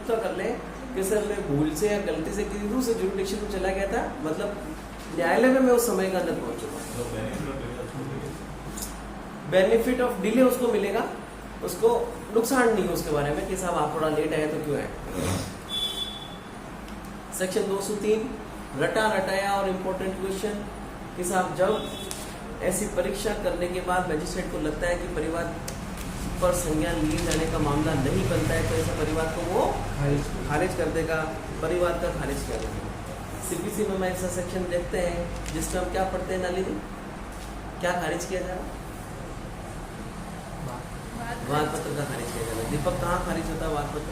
पुख्ता कर ले कि सर मैं भूल से या गलती से किसी दूसरे जुरिडिक्शन में चला गया था, मतलब न्यायालय में मैं उस समय का अंदर पहुंच चुका। बेनिफिट ऑफ डिले उसको मिलेगा, उसको नुकसान नहीं उसके बारे में कि साहब आप थोड़ा लेट आए तो क्यों आए। सेक्शन 203 रटा रटाया और इम्पोर्टेंट क्वेश्चन कि साहब जब ऐसी परीक्षा करने के बाद मजिस्ट्रेट को लगता है कि परिवार पर संज्ञान लिए जाने का मामला नहीं बनता है तो ऐसे परिवार को वो खारिज कर देगा, परिवार का खारिज कर देगा। सीपीसी में हम ऐसा सेक्शन देखते हैं जिसमें हम क्या पढ़ते हैं नाली में, क्या खारिज किया जा रहा है? वाद पत्र का खारिज किया जा रहा है। दीपक कहाँ खारिज होता है वाद पत्र?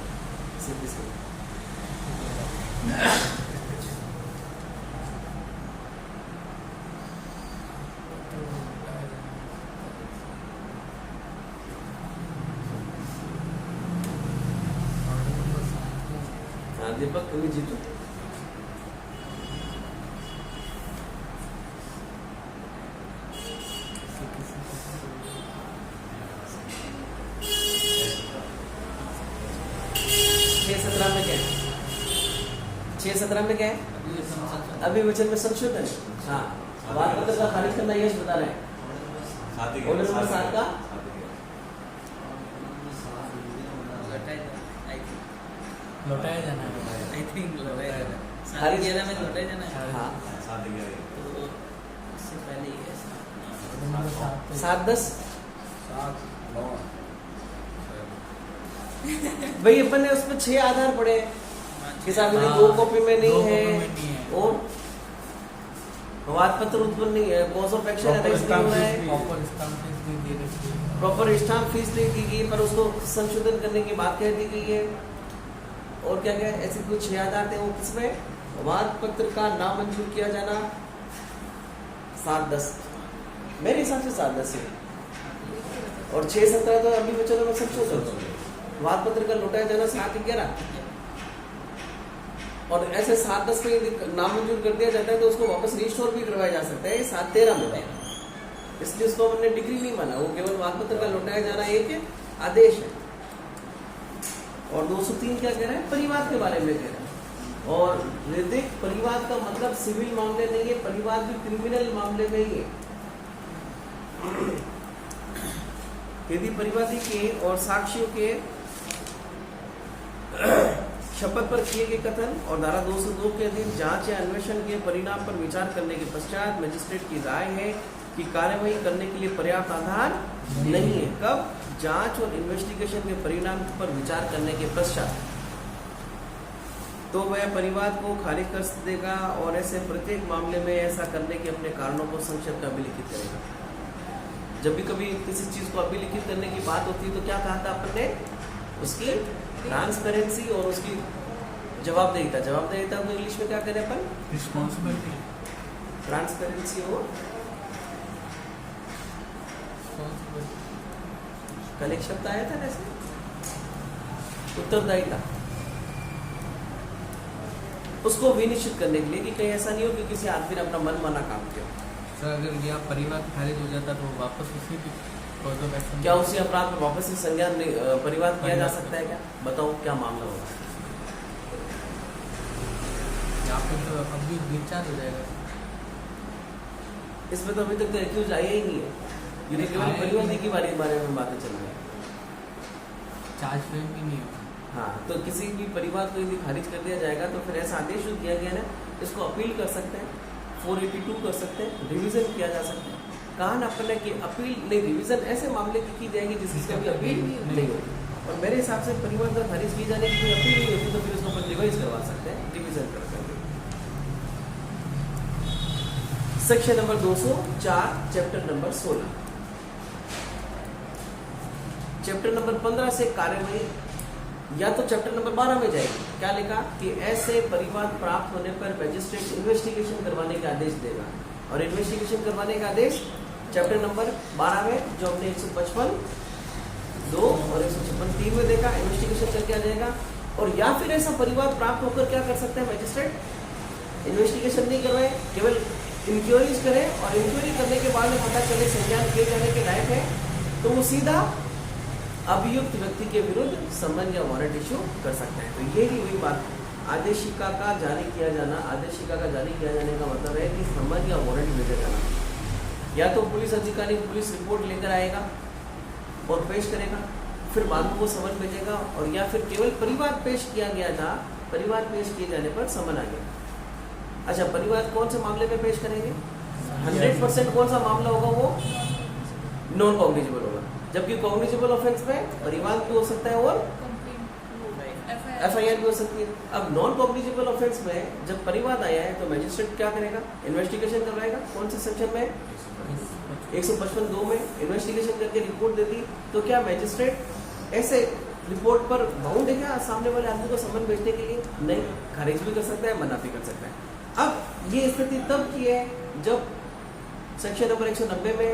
सीपीसी में। दीपक तुम्हें जीतो। छह 17 में क्या है? अभी वचन में संशोधन। हाँ, वाद पत्र का खारिज करना यश बता रहे हैं। ऑर्डर नंबर 7 का लौटाया जाना है। आई थिंक लौटाया जाना है। खारिज में लौटाया जाना है। हाँ, तो इससे पहले ही है 7-10 भाई अपन ने उसमें 6 आधार पड़े कि साहब ये 2 कॉपी में नहीं है और वाद पत्र उत्पन्न नहीं है, कॉज ऑफ एक्शन अरेस्ट नहीं हुआ है, प्रॉपर स्टाम्प फीस नहीं दी गई, पर उसको संशोधन करने की बात कह दी गई है। और क्या क्या ऐसे कुछ 6 आधार थे वो किसमें? वाद पत्र का नामंजूर किया जाना 7-10 मेरे हिसाब से 7-10 है और 6-17 तो अभी बच्चों में संशोधन। वाद पत्र का लौटाया जाना 7-11 और ऐसे 7-10 में नामंजूर कर दिया जाता है तो उसको वापस रिस्टोर भी करवाया जा सकता है 7-13 में। इसलिए उसको हमने डिग्री नहीं माना, वो केवल वाद पत्र का लौटाया जाना एक आदेश है। और 203 क्या कह रहा है? परिवाद के बारे में कह रहा है। और ऋतिक परिवाद का मतलब सिविल मामले नहीं है, परिवाद भी क्रिमिनल मामले में ही है। यदि परिवादी के और साक्षियों के शपथ पर किए गए कथन और धारा 202 के अधीन जांच या अन्वेषण के परिणाम पर विचार करने के पश्चात मजिस्ट्रेट की राय है कि कार्यवाही करने के लिए पर्याप्त आधार नहीं है। कब? जांच और इन्वेस्टिगेशन के परिणाम पर विचार करने के पश्चात तो वह परिवाद को खारिज कर देगा और ऐसे प्रत्येक मामले में ऐसा करने के अपने कारणों को संक्षेप में अभिलिखित करेगा। जब भी कभी किसी चीज को अभिलिखित करने की बात होती है तो क्या कहा था अपन ने? उसकी ट्रांसपेरेंसी और उसकी जवाबदेहिता। जवाबदेहिता को इंग्लिश में क्या करें अपन? रिस्पॉन्सिबिलिटी। ट्रांसपेरेंसी और कल एक शब्द आया था वैसे, उत्तरदायिता, उसको विनिश्चित करने के लिए कि कहीं ऐसा नहीं हो कि किसी आदमी ने अपना मन माना काम किया। सर अगर यह परिवार खारिज हो जाता तो वापस उसी की क्या उसी अपराध में वापस से संज्ञान परिवाद किया जा सकता है क्या? बताओ क्या मामला होगा? यहाँ पे तो अभी विचार हो जाएगा। इसमें तो अभी तक तो एक्यूज आया ही नहीं है, ये तो केवल परिवादी के बारे में बातें चल रही है। चार्ज फ्रेम भी नहीं होगा। हाँ, तो किसी भी परिवार को यदि खारिज कर दिया जाएगा तो फिर ऐसा आदेश जो दिया गया ना, इसको अपील कर सकते हैं, 482 कर सकते हैं, रिवीजन किया जा सकता है। कहा ना अपन ने कि अपील नहीं, रिवीजन ऐसे मामले की जाएगी जिसकी कभी अपील नहीं होगी। और मेरे हिसाब से परिवार का खारिज की जाने की कोई अपील नहीं होती तो फिर उसको अपन रिवाइज करवा सकते हैं, रिवीजन कर सकते हैं। Section number 204 chapter number 16। Chapter number 15 से कार्यवाही या तो चैप्टर नंबर 12 में जाएगी। क्या लिखा कि ऐसे परिवाद प्राप्त होने पर मजिस्ट्रेट इन्वेस्टिगेशन करवाने का आदेश देगा। और इन्वेस्टिगेशन करवाने का आदेश चैप्टर नंबर 12 में जो हमने 155(2) और 156(3) में देखा, इन्वेस्टिगेशन करके आ जाएगा। और या फिर ऐसा परिवाद प्राप्त होकर क्या कर सकते हैं मजिस्ट्रेट? इन्वेस्टिगेशन नहीं करवाए, केवल इंक्वायरीज करें और इंक्वायरी करने के बाद में पता चले संज्ञान किए जाने के लायक है तो वो सीधा अभियुक्त व्यक्ति के विरुद्ध समन या वारंट इशू कर सकता है। तो ये ही वही बात, आदेशिका का जारी किया जाना, आदेशिका का जारी किया जाने का मतलब है कि समन या वारंट भेजा जाना। या तो पुलिस अधिकारी पुलिस रिपोर्ट लेकर आएगा और पेश करेगा, फिर बाद में वो समन भेजेगा, और या फिर केवल परिवाद पेश किया गया था, परिवाद पेश किए जाने पर समन आ गया। अच्छा, परिवाद कौन से मामले में पेश करेंगे? 100% कौन सा मामला होगा? वो नॉन कॉग्निजेबल होगा, जबकि कॉग्निजेबल ऑफेंस में परिवाद भी हो सकता है और FIR भी हो सकती है। अब नॉन कॉग्निजेबल ऑफेंस में जब परिवाद आया है तो मजिस्ट्रेट क्या करेगा? इन्वेस्टिगेशन करवाएगा। कौन से सेक्शन में? 155(2) में इन्वेस्टिगेशन करके रिपोर्ट देती, तो क्या मजिस्ट्रेट ऐसे रिपोर्ट पर बाउंड है क्या सामने वाले आदमी को समन भेजने के लिए? नहीं, खारिज भी कर सकता है, मना भी कर सकता है। अब ये स्थिति तब की है जब सेक्शन नंबर 190 में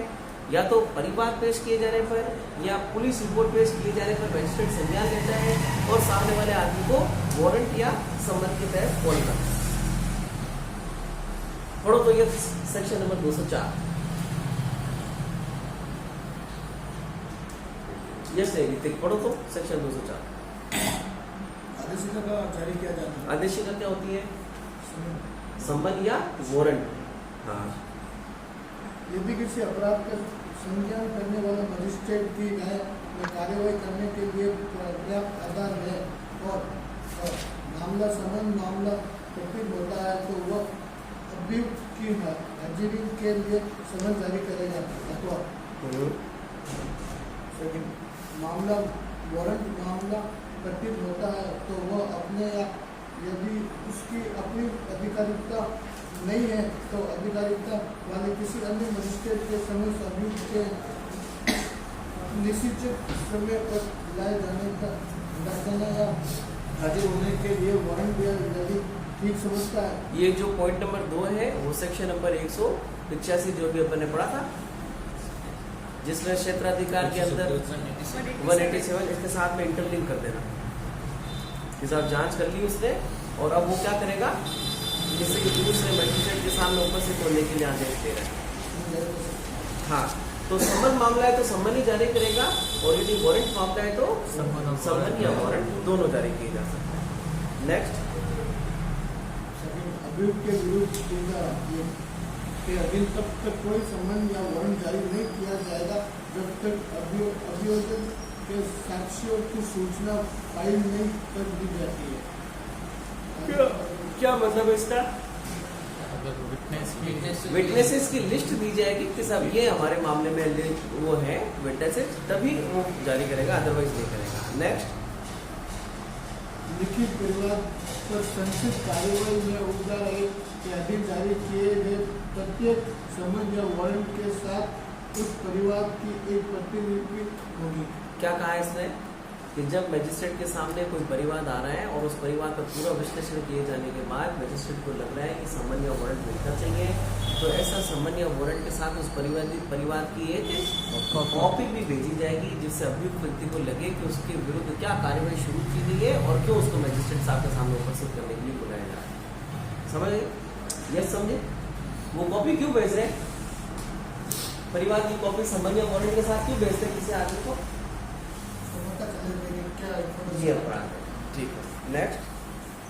या तो परिवाद पेश किए जाने पर या पुलिस रिपोर्ट पेश किए जाने पर मजिस्ट्रेट संज्ञान लेता है और सामने वाले आदमी को वारंट या समन के तहत कॉल करता है। पढ़ो तो ये सेक्शन नंबर 204। यस ऋतिक, पढ़ो तो सेक्शन 204। आदेशिका का जारी किया जाना। आदेशिका क्या होती है? समन या वारंट। हाँ, यदि किसी अपराध का संज्ञान करने वाला मजिस्ट्रेट की न्याय में कार्यवाही करने के लिए पर्याप्त आधार है और मामला समन मामला प्रतीत होता है तो वह अभियुक्त की हाजिरी के लिए समन जारी करेगा, अथवा मामला वारंट मामला प्रतीत होता है तो वह अपने या यदि उसकी अपनी अधिकारिता नहीं है तो अधिकारिता वाले किसी अन्य मजिस्ट्रेट के समक्ष अभियुक्त के निश्चित समय पर लाए जाने या हाजिर होने के लिए वारंट या यदि ठीक समझता है। ये जो पॉइंट नंबर 2 है वो सेक्शन नंबर 185 जो भी अपन ने पढ़ा था, जिसमें क्षेत्राधिकार के अंदर 187 इसके साथ में इंटरलिंक कर देना कि साहब जांच कर ली उसने, और अब वो क्या करेगा? जिससे कि दूसरे मजिस्ट्रेट के सामने उपस्थित होने के लिए आदेश दे रहा है। हाँ, तो समन मामला है तो समन ही जारी करेगा, और यदि वारंट मामला है तो समन या वारंट दोनों जारी किए जा सकते हैं। नेक्स्ट, अभियुक्त के विरुद्ध के अधीन तब तक कोई समन या वारंट जारी नहीं किया जाएगा जब तक अभियोजन के साक्ष्यों की सूचना फाइल नहीं कर दी जाती है। क्या मतलब है इसका? विटनेस विटनेसेस की लिस्ट दी जाएगी कि साहब ये हमारे मामले में वो है विटनेसेस, तभी वो जारी करेगा, अदरवाइज नहीं करेगा। नेक्स्ट, लिखित परिवाद पर संचित कार्यवाही में उपदार के अधीन जारी किए गए प्रत्येक समन या वारंट के साथ उस परिवाद की एक प्रतिलिपि होगी। क्या कहा है इसने? कि जब मजिस्ट्रेट के सामने कोई परिवाद आ रहा है और उस परिवाद का पूरा विश्लेषण किए जाने के बाद मजिस्ट्रेट को लग रहा है कि समन या वारंट मिलना चाहिए, तो ऐसा समन या वारंट के साथ उस परिवाद की एक कॉपी भी भेजी जाएगी, जिससे अभियुक्त व्यक्ति को लगे कि उसके विरुद्ध क्या कार्यवाही शुरू की गई है और क्यों उसको मजिस्ट्रेट साहब के सामने उपस्थित करने के लिए बुलाया जा रहा है। समझ? यस, समझे? वो कॉपी क्यों भेज रहे हैं? परिवाद की कॉपी समन या वारंट के साथ क्यों भेजते हैं किसी आदमी को? ये अपराध है। ठीक है, नेक्स्ट,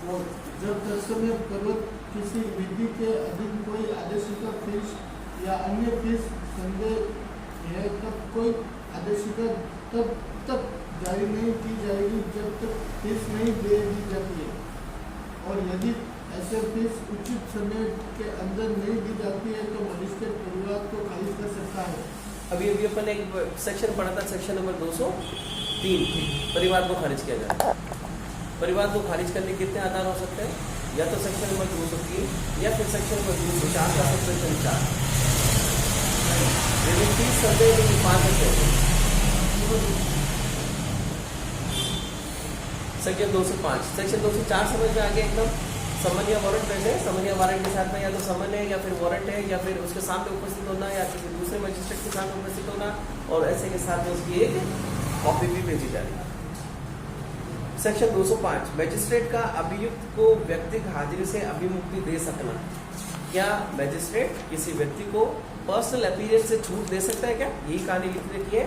और जब तत्समय पर्वत किसी विधि के अधीन कोई आदेशिका फीस या अन्य फीस संदेह है तब कोई आदेशिका तब तक जारी नहीं की जाएगी जब तक फीस नहीं दे दी जाती है, और यदि ऐसे फीस उचित समय के अंदर नहीं दी जाती है तो मजिस्ट्रेट परिवार को खारिज कर सकता है। अभी अपन एक सेक्शन पढ़ा था, सेक्शन नंबर 203, परिवाद को खारिज किया जाता है। परिवाद को खारिज करने के कितने आधार हो सकते हैं? या तो सेक्शन नंबर 203 या फिर सेक्शन नंबर 204 का सेक्शन 4। यदि 30 संदेह की 5 सेक्शन 205, सेक्शन 204 समझ में आ गया एकदम। समन या वारंट कैसे? समन या वारंट के साथ में या तो समन है या फिर वारंट है या फिर उसके सामने उपस्थित होना या किसी दूसरे मजिस्ट्रेट के सामने उपस्थित होना, और ऐसे के साथ में उसकी एक कॉपी भी भेजी जा रही है। सेक्शन 205, मजिस्ट्रेट का अभियुक्त को व्यक्तिगत हाजिरी से अभिमुक्ति दे सकना। क्या मजिस्ट्रेट किसी व्यक्ति को पर्सनल अपीयरेंस से छूट दे सकता है क्या? यही कहानी लिख रखी है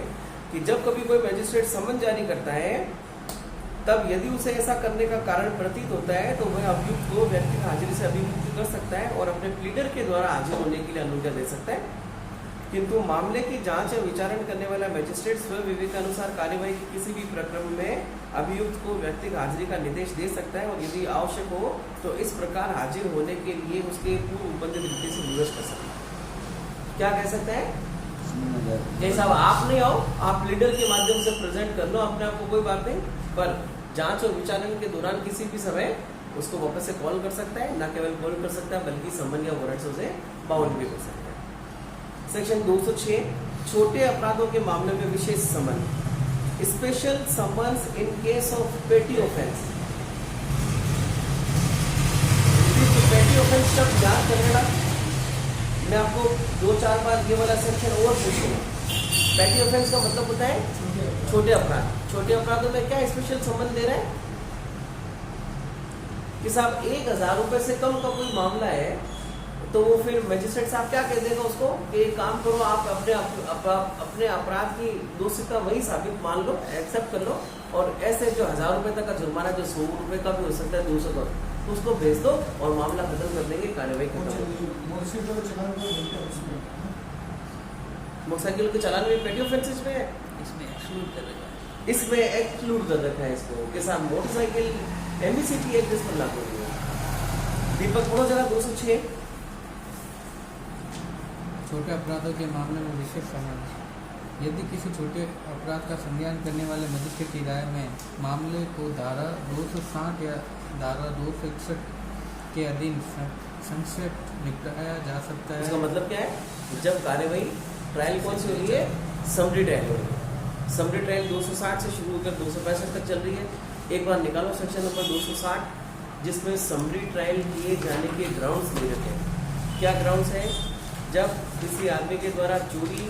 कि जब कभी कोई मैजिस्ट्रेट समन जारी करता है तब यदि उसे ऐसा करने का कारण प्रतीत होता है तो वह अभियुक्त को व्यक्तिगत हाजिरी से अभियुक्त कर सकता है और अपने प्लीडर के द्वारा हाजिर होने के लिए अनुज्ञा दे सकता है। किंतु मामले की जांच या विचारण करने वाला मैजिस्ट्रेट स्व विवेकानुसार कार्यवाही के किसी भी प्रक्रम में अभियुक्त को व्यक्तिगत हाजिरी का निर्देश दे सकता है और यदि आवश्यक हो तो इस प्रकार हाजिर होने के लिए उसके पूर्व उपबंधित रीति से विवश कर सकता है। क्या कह सकता है? जैसा आप नहीं आओ, आप लीडर के माध्यम से प्रेजेंट कर लो अपने आप को, कोई बात नहीं, पर जांच और विचारण के दौरान किसी भी समय उसको वापस से कॉल कर सकता है। न केवल कॉल कर सकता है बल्कि समन या वारंट से उसे बाउंड भी कर सकता है। सेक्शन 206 छोटे अपराधों के मामले में विशेष समन, special summons in case of petty offence. Petty offence शब्द याद करेगा, मैं आपको 2-4 बार ये वाला सेक्शन और पूछूंगा। पेटी ऑफेंस का मतलब होता है छोटे अपराध। छोटे अपराधों में क्या स्पेशल समन दे रहे हैं कि साहब 1000 रुपए से कम का कोई मामला है तो वो फिर मैजिस्ट्रेट साहब क्या कह देगा उसको कि एक काम करो, आप अपने अपराध की दोषिता वही साबित मान लो, एक्सेप्ट कर लो, और ऐसे जो 1000 रुपए तक का जुर्माना जो 100 रुपए का भी हो सकता है, 200 का, तो उसको भेज दो और मामला खत्म कर देंगे, कार्रवाई खत्म। मोटरसाइकिल के चालान में पेटी ऑफेंसेस में है, इसमें एक्सक्लूड कर रखा है। इसमें एक्सक्लूड कर रखा है इसको कि साहब मोटरसाइकिल एमवीसीटी एक्ट जिस पर लागू हुई है। दीपक पढ़ो जरा 206। छोटे अपराधों के मामले में विशेष समन, यदि किसी छोटे अपराध का संज्ञान करने वाले मजिस्ट्रेट की राय में मामले को धारा 260 या धारा 261 के अधीन संक्षेप निपटाया जा सकता है। इसका मतलब क्या है? जब कार्यवाही ट्रायल कौन सी हो रही है? समरी ट्रायल हो रही है। समरी ट्रायल 260 से शुरू होकर 265 तक चल रही है। एक बार निकालो सेक्शन नंबर 260 जिसमें समरी ट्रायल किए जाने के ग्राउंड्स दे रखे हैं। क्या ग्राउंड्स है? जब किसी आदमी के द्वारा चोरी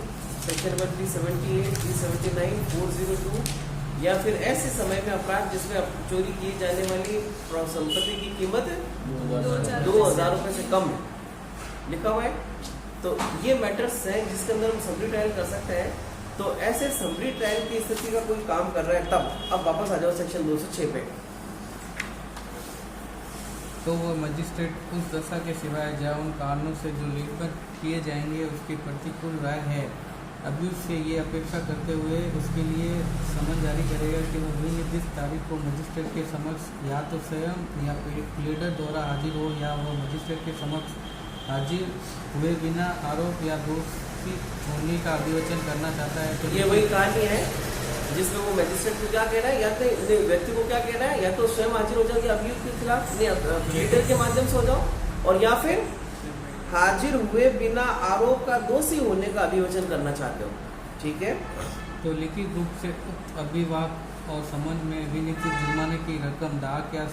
सेक्शन नंबर 378, 379, 402 या फिर ऐसे समय में अपराध जिसमें चोरी की जाने वाली संपत्ति की कीमत 2000 रुपए से कम लिखा हुआ है, तो ये मैटर्स हैं जिसके अंदर हम समरी ट्रायल कर सकते हैं। तो ऐसे समरी ट्रायल की स्थिति का कोई काम कर रहा है तब अब वापस आ जाओ सेक्शन 206 पे। तो वो मजिस्ट्रेट उस दशा के सिवाय जहाँ उन कारणों से जो लेखन किए जाएंगे उसकी प्रतिकूल राय है, अभियुक्त से ये अपेक्षा करते हुए उसके लिए समन जारी करेगा कि वो विनिर्दिष्ट तारीख को मजिस्ट्रेट के समक्ष या तो स्वयं या प्लीडर द्वारा हाजिर हो या वो मजिस्ट्रेट के समक्ष हाजिर हुए बिना आरोप या दोषी होने का अभिवचन करना चाहता है। तो ये वही कहानी है जिसमें वो मैजिस्ट्रेट को क्या कह रहा है, या तो व्यक्ति को क्या कह रहा है, या तो स्वयं हाजिर हो जाओ कि अभियुक्त के खिलाफ प्लीडर के माध्यम से हो जाओ, और या फिर हाजिर हुए बिना आरोप का दोषी होने का अभिवचन करना चाहते हो। ठीक है, तो लिखित रूप से उक्त अभिभाग और समन में विनिर्दिष्ट जुर्माने की रकम डाक या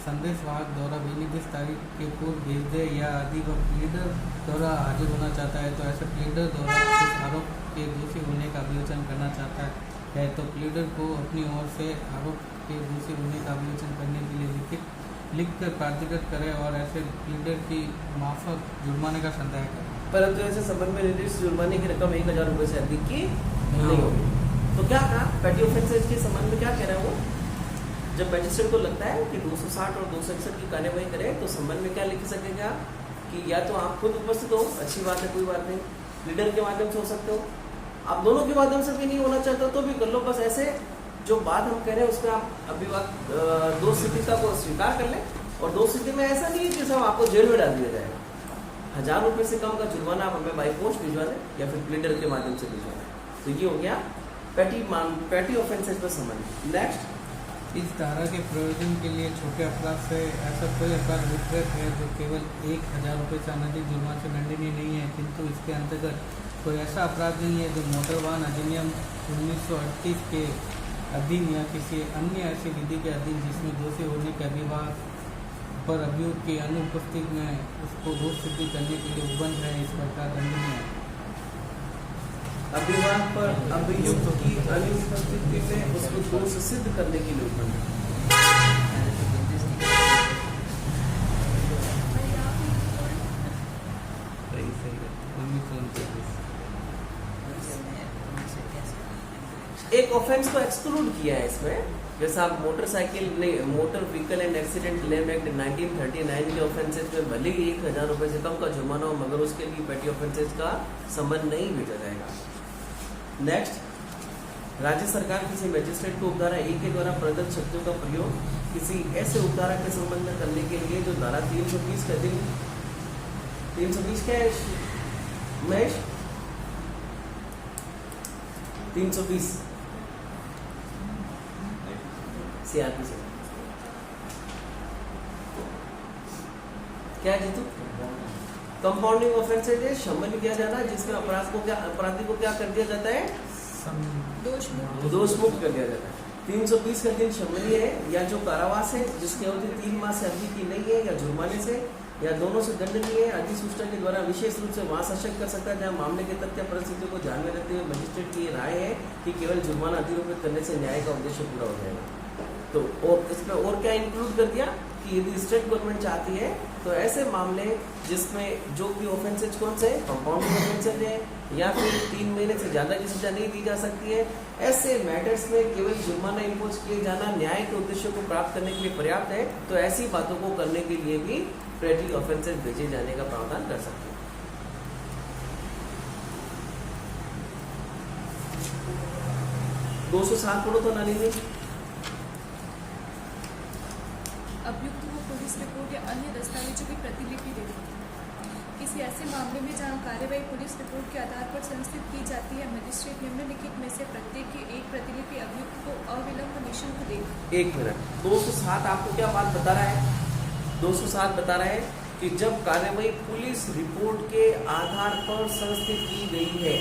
संदेशवाहक द्वारा विनिर्दिष्ट तारीख के पूर्व भेज दे, या यदि वह प्लीडर द्वारा हाजिर होना चाहता है तो ऐसे प्लीडर द्वारा उस आरोप के दोषी होने का अभिवचन करना चाहता है तो प्लीडर को अपनी ओर से आरोप के दोषी होने का अभिवचन करने के लिए लिखकर प्राधिकृत करे और ऐसे प्लीडर की माफक जुर्माने का संदेह करे। परंतु ऐसे संबंध में निर्दिष्ट जुर्माने की रकम 1000 रुपए से अधिक की नहीं होगी। तो क्या कहा पेटी ऑफेंसेस के संबंध में, क्या कह रहा है वो? जब मैजिस्ट्रेट को लगता है कि 260 और 261 की कार्यवाही करे तो संबंध में क्या लिख सकेगा कि या तो आप खुद उपस्थित हो, अच्छी बात है, कोई बात नहीं, लीडर के माध्यम से हो सकते हो, आप दोनों के माध्यम से भी नहीं होना चाहते हो तो भी कर लो। बस ऐसे जो बात हम कह रहे हैं उसमें आप अभिभाग दो स्थितिता को स्वीकार कर लें, और दो स्थिति में ऐसा नहीं है कि सब आपको जेल में डाल दिया जाएगा। 1000 रुपए से कम का जुर्माना आप हमें बाई पोस्ट भिजवा दें या फिर प्लीडर के माध्यम से भिजवा दें। तो ये हो गया पेटी ऑफेंसेस पर संबंध। नेक्स्ट, इस धारा के प्रयोजन के लिए छोटे अपराध से ऐसा कोई अपराध विकृत है जो केवल 1000 रुपये से अनधिक जुर्माने से दंडनीय नहीं है, किंतु इसके अंतर्गत कोई ऐसा अपराध नहीं है जो मोटर वाहन अधिनियम 1938 के अधीन या किसी अन्य ऐसी विधि के अधीन जिसमें दोषी होने के अभिभाग पर अभियुक्त की अनुपस्थिति में उसको दोष सिद्धि करने के लिए उपबंध है, इस प्रकार दंडनीय है। अभिभाग पर अभियुक्त की अनुपस्थिति में उसको दोष सिद्ध करने के लिए उपबंध है। एक ऑफेंस को एक्सक्लूड किया है इसमें, जैसे आप motor vehicle and accident claim act 1939 के ऑफेंसेज में भले ही 1000 रुपए से कम का जुर्माना हो, मगर उसके लिए पेटी ऑफेंसेज का संबंध नहीं भेजा जाएगा। नेक्स्ट, राज्य सरकार किसी मजिस्ट्रेट को उपधारा 1 के द्वारा प्रदत्त शक्तियों का प्रयोग किसी ऐसे उपधारा के संबंध में करने के लिए जो धारा 320 के अधीन 320 क्या है महेश? 320 CRP से क्या है जीतू? कंपाउंडिंग ऑफेंसेज है, शामिल किया जाना जिसमें अपराधी को क्या कर दिया जाता है? दोष मुक्त कर दिया जाता है। 320 का दिन शमली है या जो कारावास है जिसकी अवधि 3 माह से अधिक की नहीं है, या जुर्माने से या दोनों से दंडनीय है, अधिसूचना के द्वारा विशेष रूप से वहां शासन कर सकता है जहां मामले के तथ्य परिस्थितियों को ध्यान में रखते हुए मजिस्ट्रेट की राय है कि केवल जुर्माना अधिरोपित करने से न्याय का उद्देश्य पूरा हो जाएगा। तो और इसमें और क्या इंक्लूड कर दिया कि यदि स्टेट गवर्नमेंट चाहती है तो ऐसे मामले जिसमें जो भी ऑफेंसेज कौन से कंपाउंडिंग ऑफेंसेज है या फिर 3 महीने से ज्यादा की सजा नहीं दी जा सकती है, ऐसे मैटर्स में केवल जुर्माना इम्पोज किए जाना न्याय के उद्देश्य को प्राप्त करने के लिए पर्याप्त है। तो ऐसी बातों को करने के लिए भी पेटी ऑफेंसेज भेजे जाने का प्रावधान कर सकते हैं। दो 207 पढ़ो तो नानी जी। अभियुक्त को पुलिस रिपोर्ट या अन्य दस्तावेजों की प्रतिलिपि देनी। किसी ऐसे मामले में जहां कार्यवाही पुलिस रिपोर्ट के आधार पर संस्थित की जाती है, मजिस्ट्रेट निम्नलिखित में से प्रत्येक की एक प्रतिलिपि अभियुक्त को अविलंब निःशुल्क देगी। 1 मिनट, 207 आपको क्या बात बता रहा है? 207 बता रहा है कि जब कार्यवाही पुलिस रिपोर्ट के आधार पर संस्थित की गई है,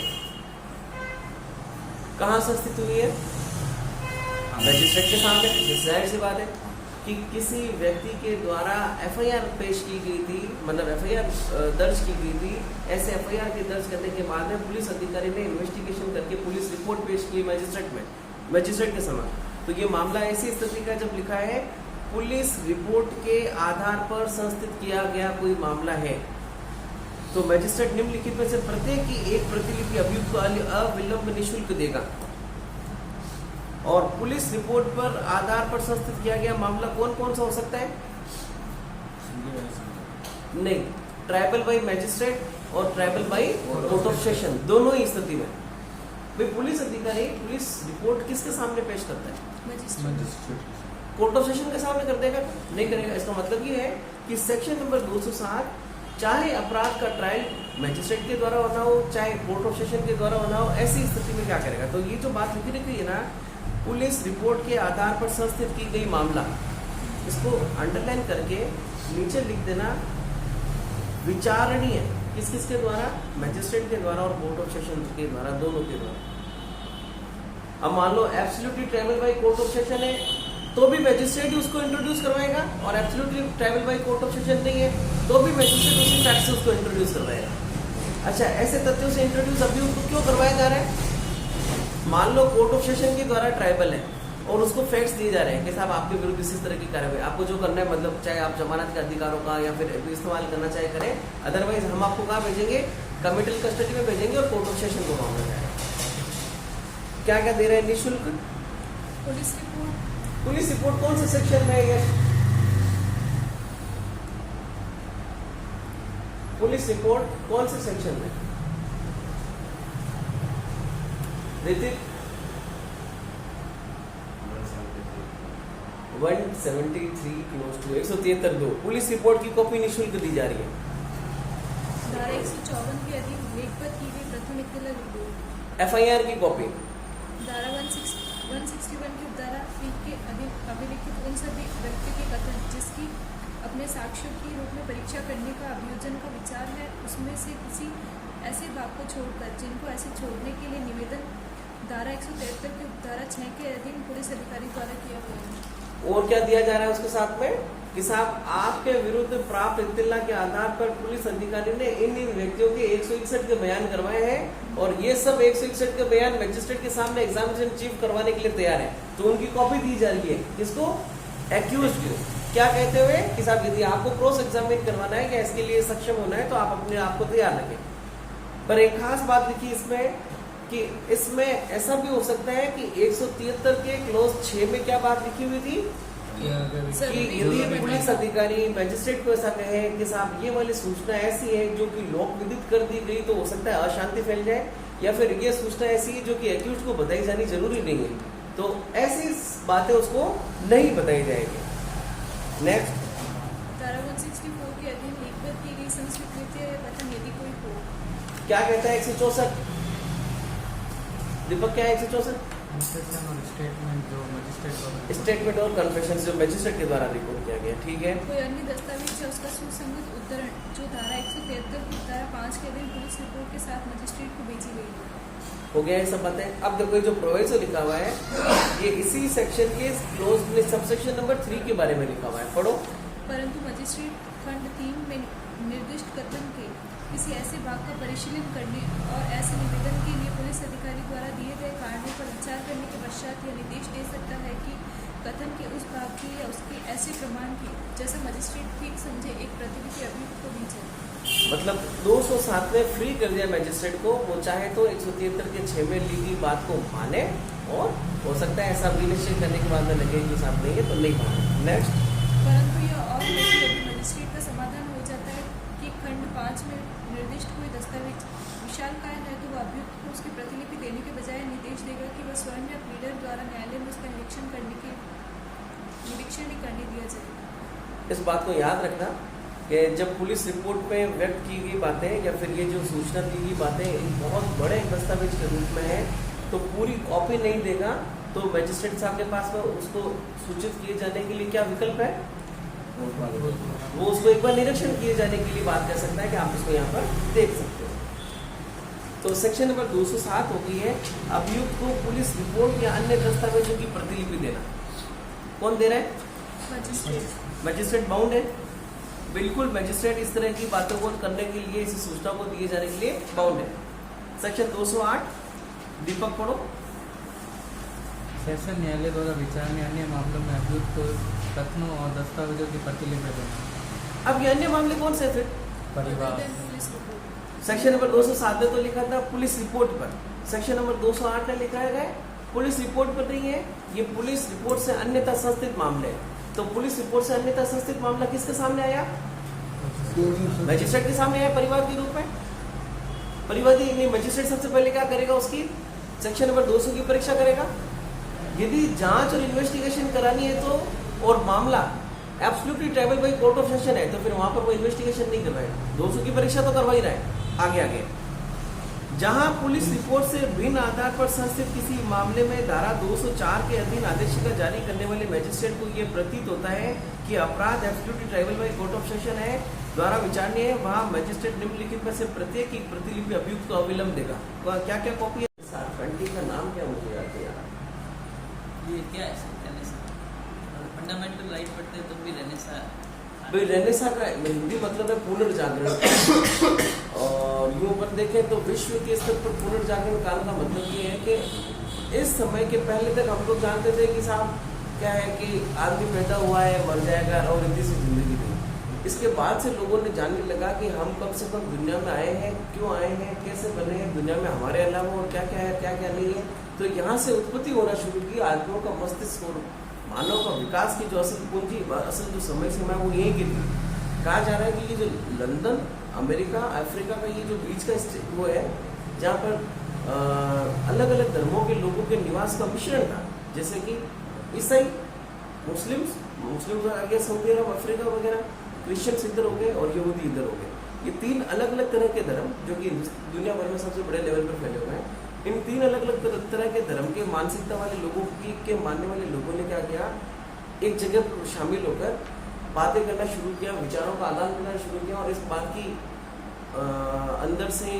कहाँ संस्थित हुई है? मजिस्ट्रेट के सामने। जाहिर सी बात है कि किसी व्यक्ति के द्वारा एफआईआर पेश की गई थी, मतलब एफआईआर दर्ज की गई थी। ऐसे एफआईआर के दर्ज करने के बाद में पुलिस अधिकारी ने इन्वेस्टिगेशन करके पुलिस रिपोर्ट पेश की मजिस्ट्रेट के समक्ष। तो ये मामला ऐसी स्थिति का जब लिखा है पुलिस रिपोर्ट के आधार पर संस्थित किया गया कोई मामला है, तो मजिस्ट्रेट निम्नलिखित में से प्रत्येक की एक प्रतिलिपि अभियुक्त को अविलंब निःशुल्क देगा। और पुलिस रिपोर्ट पर आधार पर संस्थित किया गया मामला कौन कौन सा हो सकता है? नहीं, ट्राइबल बाई मैजिस्ट्रेट और tribal by court of session, दोनों ही स्थिति में भाई पुलिस अधिकारी पुलिस रिपोर्ट किसके सामने पेश करता है? मजिस्ट्रेट। कोर्ट ऑफ सेशन के सामने कर देगा? नहीं करेगा। इसका मतलब ये है कि सेक्शन नंबर 207 चाहे अपराध का ट्रायल मैजिस्ट्रेट के द्वारा होना हो चाहे कोर्ट ऑफ सेशन के द्वारा होना हो, ऐसी स्थिति में क्या करेगा? तो ये जो बात लिखी रखी है ना, पुलिस रिपोर्ट के आधार पर संस्थित की गई मामला, इसको अंडरलाइन करके नीचे लिख देना विचारणीय किस किस के द्वारा? मैजिस्ट्रेट के द्वारा और कोर्ट ऑफ सेशन के द्वारा, दोनों के द्वारा। अब मान लो absolutely triable by court of session है तो भी मैजिस्ट्रेट ही उसको इंट्रोड्यूस करवाएगा, और absolutely triable by court of session नहीं है तो भी मैजिस्ट्रेट उसी फैक्ट से उसको इंट्रोड्यूस करवाएगा। अच्छा, ऐसे तथ्यों से इंट्रोड्यूस अभी उसको क्यों करवाया जा रहा है? मान लो कोर्ट ऑफ सेशन के द्वारा ट्राइबल है और उसको फैक्ट्स दिए जा रहे हैं कि साहब आपके विरुद्ध इस तरह की कार्रवाई, आपको जो करना है, मतलब चाहे आप जमानत के अधिकारों का या फिर इस्तेमाल करना चाहे करें, अदरवाइज हम आपको कहाँ भेजेंगे? कमिटल कस्टडी में भेजेंगे और कोर्ट ऑफ सेशन को मामला जाएगा। क्या क्या दे रहे हैं निःशुल्क? Police report. पुलिस रिपोर्ट कौन से सेक्शन में है? पुलिस रिपोर्ट कौन से सेक्शन में? ऋतिक 173 क्लोज टू 173(2) पुलिस रिपोर्ट की कॉपी निःशुल्क दी जा रही है। धारा 154 के अधीन लेखबद्ध की गई प्रथम इत्तला रिपोर्ट। एफआईआर की कॉपी। धारा 161 की उपधारा 3 के अधीन अभिलिखित उन सभी व्यक्ति के कथन जिसकी अपने साक्ष्यों के रूप में परीक्षा करने का अभियोजन का विचार है, उसमें से किसी ऐसे भाग को छोड़कर जिनको ऐसे छोड़ने के लिए निवेदन धारा 173 की उपधारा 6 के अधीन पुलिस अधिकारी द्वारा किया गया है। और क्या दिया जा रहा है उसके साथ में कि साहब आपके विरुद्ध प्राप्त इत्तला के आधार पर पुलिस अधिकारी ने इन व्यक्तियों के 161 के बयान करवाए हैं और ये सब 161 के बयान मैजिस्ट्रेट के सामने एग्जामिनेशन चीफ करवाने के लिए तैयार है, तो उनकी कॉपी दी जा रही है। किसको? एक्यूज्ड को। क्या कहते हुए कि साहब यदि आपको क्रॉस एग्जामिन करवाना है या इसके लिए सक्षम होना है तो आप अपने आप को तैयार रखें। पर एक खास बात लिखी इसमें कि इसमें ऐसा भी हो सकता है कि 173 के क्लोज 6 में क्या बात लिखी हुई थी कि अगर सर, कि जरूरी यदि पुलिस अधिकारी मजिस्ट्रेट को ऐसा कहे कि साहब ये वाली सूचना ऐसी है जो कि लोक विदित कर दी गई, तो हो सकता है अशांति फैल जाए, या फिर ये सूचना ऐसी है जो कि एक्यूज को बताई जानी जरूरी नहीं है, तो ऐसी बातें उसको नहीं बताई जाएगी। नेक्स्ट, धारा 164 के अधीन लिखित की गई संस्वीकृत कथन यदि कोई हो। क्या कहता है 164? दीपक, क्या है 164? कन्फेशन और स्टेटमेंट जो मजिस्ट्रेट द्वारा स्टेटमेंट और कन्फेशन जो मजिस्ट्रेट के द्वारा रिपोर्ट किया गया, ठीक है। कोई अन्य दस्तावेज या उसका सुसंगत उद्धरण जो धारा 173 की धारा 5 के अधीन पुलिस रिपोर्ट के साथ मजिस्ट्रेट को भेजी गई है। हो गया ये सब बातें। अब देखो जो प्रोविजो लिखा हुआ है ये इसी सेक्शन के क्लोज में सबसेक्शन नंबर 3 के बारे में लिखा हुआ है, पढ़ो। परंतु मजिस्ट्रेट खंड 3 में निर्दिष्ट कथन के किसी ऐसे भाग का परिशीलन करने और ऐसे निवेदन के लिए पुलिस अधिकारी द्वारा दिए गए कारणों पर विचार करने के पश्चात यह निर्देश दे सकता है कि कथन के उस भाग की या उसके ऐसे प्रमाण की जैसा मजिस्ट्रेट ठीक समझे एक प्रतिलिपि अभियुक्त को दी जाए। मतलब 207 में फ्री कर दिया मजिस्ट्रेट को, वो चाहे तो 173 के 6 में लिखी बात को माने, और हो सकता है ऐसा विनिश्चय करने के बाद में लगे कि साहब नहीं है तो नहीं माने। नेक्स्ट, परंतु यह और यदि मजिस्ट्रेट का समाधान हो जाता है कि खंड 5 में निर्दिष्ट कोई दस्तावेज विशालकाय है तो वह अभियुक्त को उसकी प्रतिलिपि देने के बजाय निर्देश देगा कि वह स्वयं या प्लीडर द्वारा न्यायालय में उसका निरीक्षण ही करने दिया जाए। इस बात को याद रखना कि जब पुलिस रिपोर्ट में व्यक्त की गई बातें या फिर ये जो सूचना दी गई बातें एक बहुत बड़े दस्तावेज के रूप में है, तो पूरी कॉपी नहीं देगा तो मजिस्ट्रेट साहब के पास में उसको सूचित किए जाने के लिए क्या विकल्प है, वो उसको एक बार निरीक्षण किए जाने के लिए बात कर सकता है कि आप इसको यहाँ पर देख सकते हो। तो सेक्शन नंबर 207 हो गई है अभियुक्त को पुलिस रिपोर्ट या अन्य दस्तावेजों की प्रतिलिपि देना। कौन दे रहा है? मजिस्ट्रेट बाउंड है, बिल्कुल मजिस्ट्रेट इस तरह की बातों को करने के लिए, इस सूचना को दिए जाने के लिए बाउंड है। सेक्शन 208, दीपक पढ़ो। सेशन न्यायालय द्वारा विचार में अन्य मामलों में अभियुक्त को कथनों और दस्तावेजों की प्रतिलिपि देना। अब ये अन्य मामले कौन से थे? परिवार। Police report. सेक्शन नंबर 207 में तो लिखा था पुलिस रिपोर्ट पर, सेक्शन नंबर 208 में लिखा है पुलिस रिपोर्ट पर नहीं है, ये पुलिस रिपोर्ट से अन्यथा संस्थित मामले है। तो पुलिस रिपोर्ट से अन्यथा संस्थित मामला किसके सामने आया? मजिस्ट्रेट के सामने आया परिवार के रूप में। परिवादी नहीं, मजिस्ट्रेट सबसे पहले क्या करेगा? उसकी सेक्शन नंबर 200 की परीक्षा करेगा। यदि जांच और इन्वेस्टिगेशन करानी है तो, और मामला absolutely tribal by court of session है, तो फिर वहां पर वो इन्वेस्टिगेशन नहीं करवाएगा, 200 की परीक्षा तो करवा ही रहा है। आगे जहां पुलिस रिपोर्ट से भिन्न आधार पर संस्थित किसी मामले में धारा 204 के अधीन आदेशिका जारी करने वाले मजिस्ट्रेट को यह प्रतीत होता है कि अपराध absolutely tribal by court of session है द्वारा विचारणीय है, वहां मजिस्ट्रेट निम्नलिखित में से प्रत्येक की प्रतिलिपि अभियुक्त को अविलंब देगा। क्या क्या कॉपी है? 720 का नाम क्या मुझे याद है यार? ये क्या है सर? रेनेसा फंडामेंटल राइट पढ़ते हैं तो भी रेनेसा भाई रेनेसा का हिंदी मतलब है पुनर्जागरण, और यूं अपन देखें तो विश्व के स्तर पर पुनर्जागरण काल का मतलब ये है कि इस समय के पहले तक हम लोग जानते थे कि साहब क्या है कि आदमी पैदा हुआ है, मर जाएगा और इतनी सी जिंदगी दी। इसके बाद से लोगों ने जानने लगा कि हम कम से कम दुनिया में आए हैं, क्यों आए हैं, कैसे बने हैं, दुनिया में हमारे अलावा और क्या क्या है, क्या क्या नहीं है। तो यहाँ से उत्पत्ति होना शुरू की आदमियों का मस्तिष्क और मानव का विकास की जो असल पूंजी, असल जो समय सीमा है वो यहीं की थी। कहा जा रहा है कि ये जो लंदन, अमेरिका, अफ्रीका का ये जो बीच का वो है जहाँ पर अलग अलग धर्मों के लोगों के निवास का मिश्रण था, जैसे कि ईसाई, मुस्लिम आगे सऊदी अरब, अफ्रीका वगैरह, क्रिश्चियन इधर हो गए और यहूदी इधर हो गए। ये 3 अलग अलग तरह के धर्म जो कि दुनिया भर में सबसे बड़े लेवल पर फैले हुए हैं। इन 3 अलग अलग तरह के धर्म के मानसिकता वाले लोगों के मानने वाले लोगों ने क्या किया, एक जगह पर शामिल होकर बातें करना शुरू किया, विचारों का आदान करना शुरू किया, और इस बात की अंदर से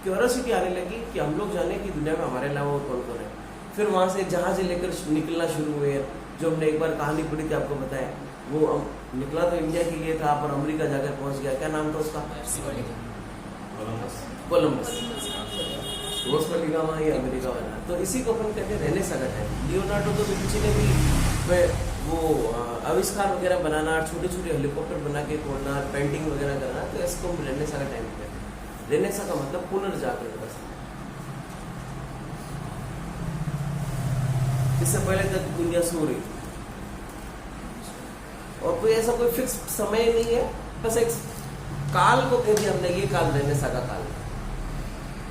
क्यूरियोसिटी आने लगी कि हम लोग जाने कि दुनिया में हमारे अलावा और कौन कौन है। फिर वहाँ से जहाज लेकर निकलना शुरू हुए, जो हमने एक बार कहानी पढ़ी थी आपको बताया, वो निकला तो इंडिया के लिए था पर अमेरिका जाकर पहुँच गया। क्या नाम था उसका? कोलंबस। उसका लिखा हुआ ये अमेरिका वाला। तो इसी को अपन कहते हैं रेनेसा का टाइम। लियोनार्डो दा विंची ने भी वो आविष्कार वगैरह बनाना, छोटे छोटे हेलीकॉप्टर बना के तोड़ना, पेंटिंग वगैरह करना, तो इसको रेनेसा का टाइम कहते हैं। रेनेसा का मतलब पुनर्जागरण का समय। इससे पहले तक दुनिया सो रही थी और कोई ऐसा कोई फिक्स समय नहीं है, बस एक काल को कह दिया हमने, ये काल रेनेसा का काल।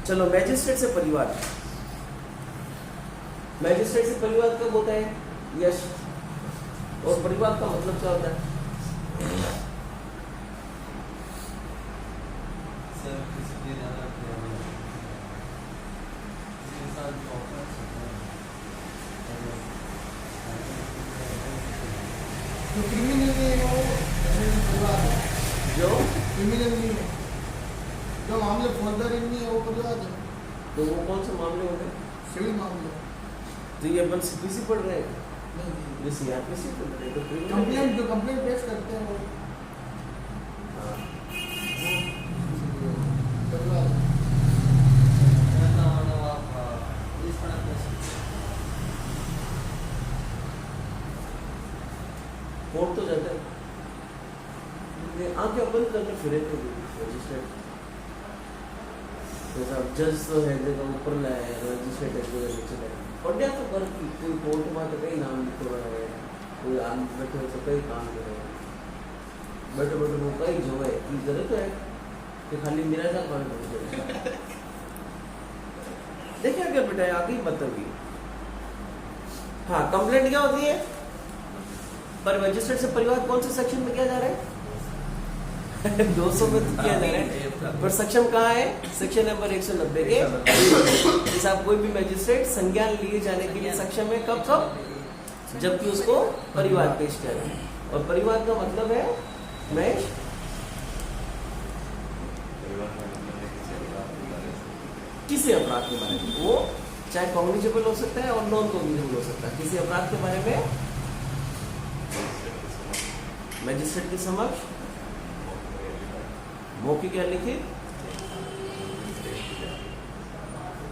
चलो मैजिस्ट्रेट से परिवार, मैजिस्ट्रेट से परिवार कब होता है? यश। और परिवार का मतलब क्या होता है? जो क्रिमिनल नहीं है वो परिवार है, जो क्रिमिनल नहीं है, जो मामले फौजदारी नहीं है वो परिवार है, तो वो कौन से मामले होते हैं? सिविल मामले। तो ये अपन सीपीसी पढ़ रहे हैं, नहीं, ये सीआरपीसी पढ़ रहे हैं, तो criminal- कंप्लेंट जो कंप्लेंट पेश करते हैं वो हाँ। परिवार है। कोर्ट तो जाते हैं, आंखें बंद करके फिरे थे मैजिस्ट्रेट, जैसा जज तो है जगह ऊपर लाया है, मैजिस्ट्रेट एक जगह नीचे लाया, पढ़िया तो कर कोई कोर्ट में तो कई नाम लिख रहा है, कोई आम बैठे तो कई काम कर रहे हैं, बैठे बैठे वो कई जो है कि जरूरत है कि खाली मेरा सा काम कर देखिए क्या बेटा आगे ही बताओगी। हाँ, कंप्लेंट क्या होती है? पर मैजिस्ट्रेट से परिवार कौन से सेक्शन में किया जा रहा है? 200 में तो किया जा रहा है, पर सेक्शन कहाँ है? सेक्शन नंबर 190 के। साहब कोई भी मैजिस्ट्रेट संज्ञान लिए जाने के लिए सक्षम है कब कब? जबकि उसको परिवार पेश करे। और परिवार का मतलब है महेश, किसी अपराध के बारे में, वो चाहे कॉग्निजेबल हो सकता है और नॉन कॉग्निजेबल हो सकता है, किसी अपराध के बारे में मैजिस्ट्रेट के समक्ष मौखिक या लिखित,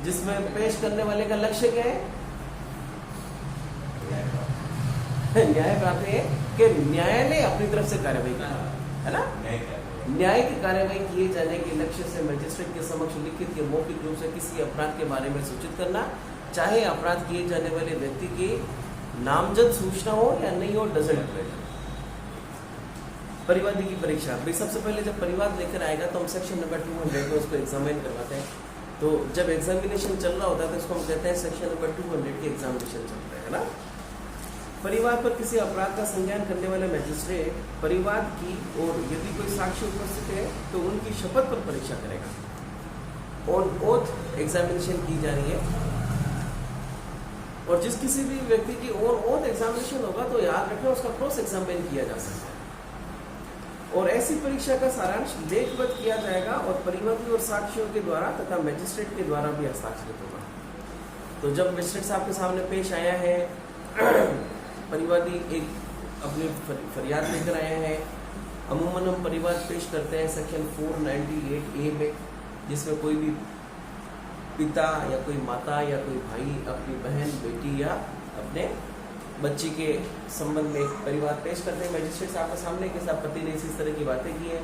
जिसमें पेश करने वाले का लक्ष्य क्या है? न्याय प्राप्त है कि न्यायालय अपनी तरफ से कार्यवाही करे, है ना? न्याय की कार्यवाही किए जाने के लक्ष्य से मैजिस्ट्रेट के समक्ष लिखित या मौखिक रूप से किसी अपराध के बारे में सूचित करना, चाहे अपराध किए जाने वाले व्यक्ति की नामजद सूचना हो या नहीं हो, डजंट मैटर। परिवादी की परीक्षा, भाई सबसे पहले जब परिवाद लेकर आएगा तो हम सेक्शन नंबर 200 में उसको एग्जामिन करवाते हैं। तो जब एग्जामिनेशन चल रहा होता है तो इसको हम कहते हैं सेक्शन नंबर 200 की एग्जामिनेशन चल रहा है ना। परिवार पर किसी अपराध का संज्ञान करने वाले मैजिस्ट्रेट परिवाद की और यदि कोई साक्षी उपस्थित है तो उनकी शपथ पर परीक्षा करेगा। ऑन ओथ एग्जामिनेशन की जा रही है और जिस किसी भी व्यक्ति की ऑन ओथ एग्जामिनेशन होगा तो याद रखें उसका क्रॉस एग्जामिन किया जा सकता है और ऐसी परीक्षा का सारांश लेखबद्ध किया जाएगा और परिवादी और साक्षियों के द्वारा तथा मैजिस्ट्रेट के द्वारा भी हस्ताक्षरित होगा। तो जब मैजिस्ट्रेट साहब के सामने पेश आया है, परिवादी एक अपनी फरियाद लेकर आया है, अमूमन हम परिवाद पेश करते हैं सेक्शन 498A में, जिसमें कोई भी पिता या कोई माता या कोई भाई अपनी बहन बेटी या अपने बच्ची के संबंध में परिवाद पेश करते हैं मैजिस्ट्रेट साहब के सामने के साथ पति ने इस तरह की बातें की है।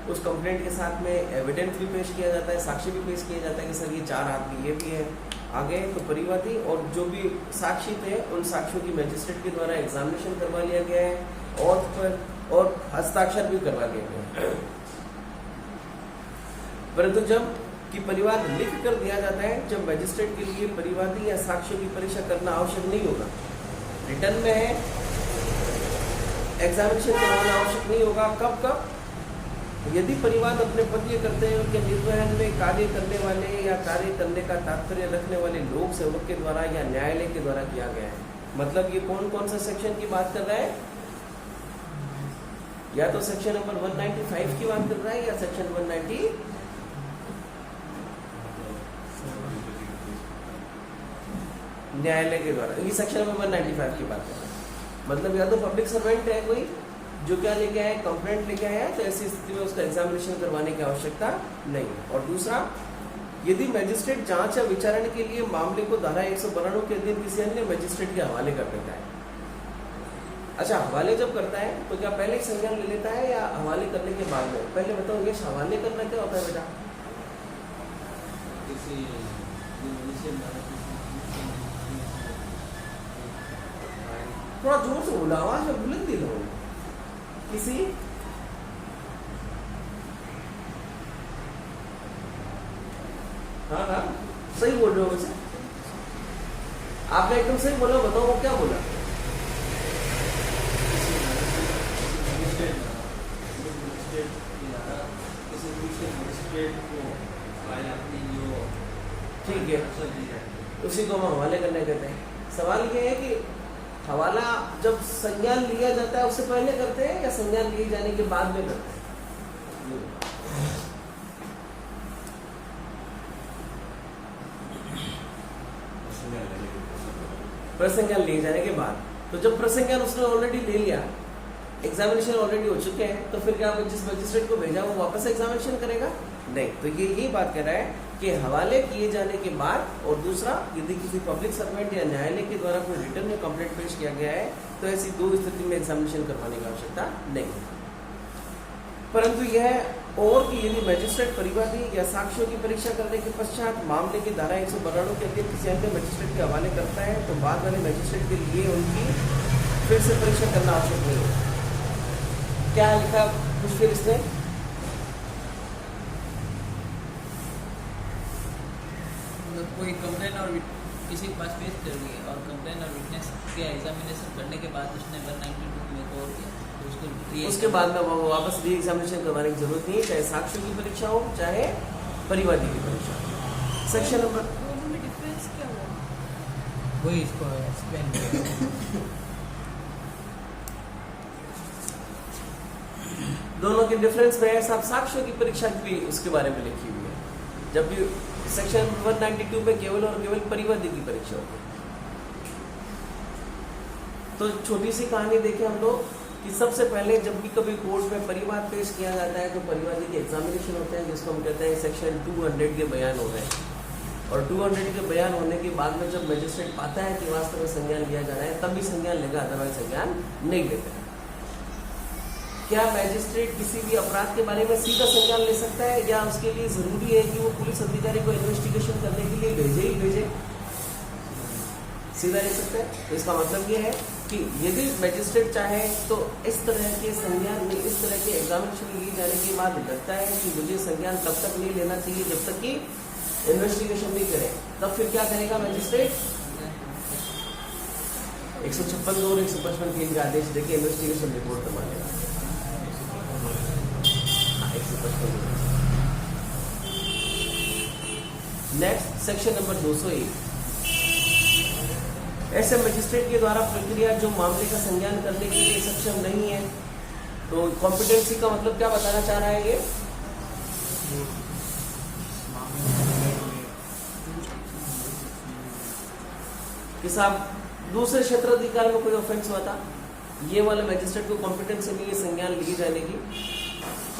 उस कंप्लेंट के साथ में एविडेंस भी पेश किया जाता है, साक्षी भी पेश किया जाता है कि सर ये 4 आदमी ये भी है आगे। तो परिवादी और जो भी साक्षी थे उन साक्षियों की मैजिस्ट्रेट के द्वारा एग्जामिनेशन करवा लिया गया है और हस्ताक्षर भी करवा लिया गया है। परंतु जब कि परिवाद लिख कर दिया जाता है, जब मैजिस्ट्रेट के लिए परिवादी या साक्षियों की परीक्षा करना आवश्यक नहीं होगा, रिटर्न में है एग्जामिनेशन करवाना आवश्यक नहीं होगा। कब यदि परिवाद अपने पद करते हैं उनके निर्वहन में कार्य करने वाले या कार्य करने का तात्पर्य रखने वाले लोक सेवक के द्वारा या न्यायालय के द्वारा किया गया है। मतलब ये कौन कौन सा सेक्शन की बात कर रहा है? या तो सेक्शन नंबर 195 की बात कर रहा है या सेक्शन 190 न्यायालय के द्वारा, ये सेक्शन नंबर 195 की बात है। मतलब या तो पब्लिक सर्वेंट है कोई जो क्या लेके आया, कंप्लेंट लेके आया है, तो ऐसी स्थिति में उसका एग्जामिनेशन करवाने की आवश्यकता नहीं है। और दूसरा, यदि मैजिस्ट्रेट जांच या विचारण के लिए मामले को धारा 192 के अधीन किसी अन्य मैजिस्ट्रेट के हवाले कर देता है। अच्छा, हवाले जब करता है तो क्या पहले संज्ञान ले लेता है या हवाले करने के बाद में? पहले बताओ ये हवाले करना क्या होता है बेटा? थोड़ा जोर से बोला, आवाज में बुलंदी लो। किसी हाँ हाँ सही बोल रहे हो वैसे, आपने एकदम सही बोला। बताओ वो क्या बोला? ठीक है, उसी को हम हवाले करने कहते हैं। सवाल ये है कि हवाला जब संज्ञान लिया जाता है उससे पहले करते हैं या संज्ञान लिए जाने के बाद में करते हैं? प्रसंज्ञान लिए जाने के बाद। तो जब प्रसंज्ञान उसने ऑलरेडी ले लिया, एग्जामिनेशन ऑलरेडी हो चुके हैं, तो फिर क्या जिस मजिस्ट्रेट को भेजा वो वापस एग्जामिनेशन करेगा? नहीं। तो ये यही बात कर रहा है कि हवाले किए जाने के बाद, और दूसरा यदि किसी पब्लिक सर्वेंट या न्यायालय के द्वारा कोई रिटर्न में कंप्लेंट पेश किया गया है तो ऐसी दो स्थिति में एग्जामिनेशन करवाने की आवश्यकता नहीं है। परंतु यह और कि यदि मजिस्ट्रेट परिवादी या साक्ष्यों की परीक्षा करने के पश्चात मामले की धारा 192 के अधीन किसी अन्य मजिस्ट्रेट के हवाले करता है तो बाद वाले मजिस्ट्रेट के लिए उनकी फिर से परीक्षा करना आवश्यक नहीं है। क्या लिखा कुछ फिर इसने? कोई कंप्लेन और किसी के पास पेश कर दी और कंप्लेन और विटनेस के एग्जामिनेशन करने के बाद उसने 192 में कॉल किया तो उसके बाद में वो वापस री एग्जामिनेशन करवाने की जरूरत नहीं है, चाहे साक्ष्यों की परीक्षा हो चाहे परिवादी की परीक्षा हो। सेक्शन नंबर दोनों में डिफरेंस क्या हुआ? वही इसको एक्सप्लेन दोनों के डिफरेंस में है साहब, साक्ष्यों की परीक्षा भी उसके बारे में लिखी हुई है, जबकि सेक्शन 192 में केवल और केवल परिवादी की परीक्षा होगी। तो छोटी सी कहानी देखें हम लोग कि सबसे पहले जब भी कभी कोर्ट में परिवाद पेश किया जाता है तो परिवादी के एग्जामिनेशन होते हैं, जिसको हम कहते हैं सेक्शन 200 के बयान हो गए। और 200 के बयान होने के बाद में जब मजिस्ट्रेट पाता है कि वास्तव में संज्ञान लिया जाना है तब भी संज्ञान लेगा, अदरवाइज संज्ञान नहीं लेता। क्या मैजिस्ट्रेट किसी भी अपराध के बारे में सीधा संज्ञान ले सकता है या उसके लिए जरूरी है कि वो पुलिस अधिकारी को इन्वेस्टिगेशन करने के लिए भेजे ही भेजे? सीधा ले सकता है। तो इसका मतलब ये है कि यदि मैजिस्ट्रेट चाहे तो इस तरह के संज्ञान में, इस तरह के एग्जामिनेशन लिए जाने के बाद लगता है कि मुझे संज्ञान तब तक नहीं लेना चाहिए जब तक कि इन्वेस्टिगेशन नहीं करे, तब फिर क्या करेगा मैजिस्ट्रेट? 156 और 155 का आदेश देके इन्वेस्टिगेशन रिपोर्ट करवा लेगा। नेक्स्ट सेक्शन नंबर 201, ऐसे मजिस्ट्रेट के द्वारा प्रक्रिया जो मामले का संज्ञान करने के लिए सक्षम नहीं है। तो कॉम्पिटेंसी का मतलब क्या बताना चाह रहा है ये? कि साहब दूसरे क्षेत्र अधिकार में कोई ऑफेंस हुआ था, ये वाले मैजिस्ट्रेट को कॉम्पिटेंसी नहीं है संज्ञान लिए जाने की।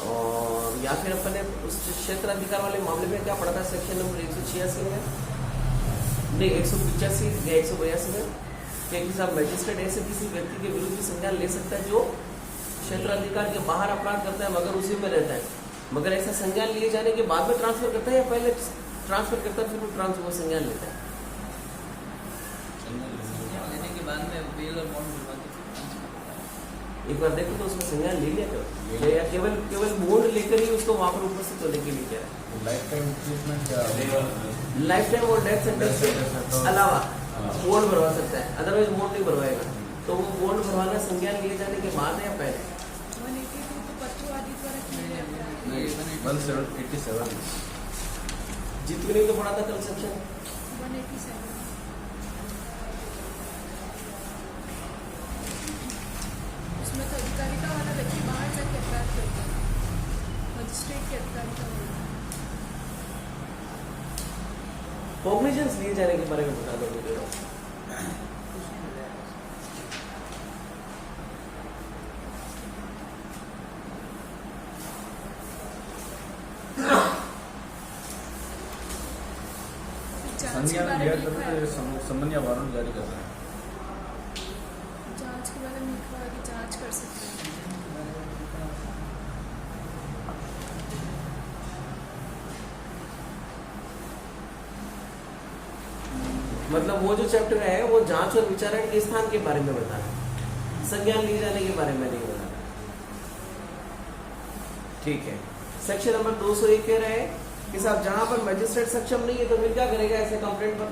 और या फिर अपने उस क्षेत्र अधिकार वाले मामले में क्या पड़ा था सेक्शन नंबर 186 में, नहीं 185 या 182 में, कि साहब मैजिस्ट्रेट ऐसे किसी व्यक्ति के विरुद्ध संज्ञान ले सकता है जो क्षेत्र अधिकार के बाहर अपराध करता है मगर उसी में रहता है, मगर ऐसा संज्ञान लिए जाने के बाद में ट्रांसफर करता है या पहले ट्रांसफर करता है फिर वो ट्रांसफर संज्ञान लेता है? लेने के बाद में बेल और बॉन्ड बनवा के एक बार देखो तो उसमें संज्ञान ले लिया क्या या केवल बॉन्ड लेकर ही उसको वहां पर उपस्थित होने के लिए क्या है? लाइफ टाइम ट्रीटमेंट क्या, लाइफ टाइम और डेथ सेंटेंस के अलावा बॉन्ड भरवा सकता है, अदरवाइज बॉन्ड नहीं भरवाएगा। तो वो बॉन्ड भरवाना संज्ञान लिए जाने के बाद है या पहले? 182 तो पत्रवादी द्वारा किए गए अपराध। 187 जितने नहीं तो पढ़ा था कल सेक्शन 187 उसमें तो अधिकारिता वाला व्यक्ति बाहर जाके अपराध करता है, मजिस्ट्रेट की अधिकारिता वाला। कॉग्निजेंस लिए जाने के बारे में बता दो मुझे। संज्ञान लिया करते संबंध या वारंट जारी कर रहे हैं। जांच के बारे में लिखा है कि जांच कर सकते हैं। मतलब वो जो चैप्टर है वो जांच और विचारण के स्थान के बारे में बता रहा है। संज्ञान लिए जाने के बारे में नहीं बता रहा। ठीक है, सेक्शन नंबर 201 कह रहे हैं कि साहब जहां पर मजिस्ट्रेट सक्षम नहीं है तो फिर क्या करेगा ऐसे कंप्लेंट पर?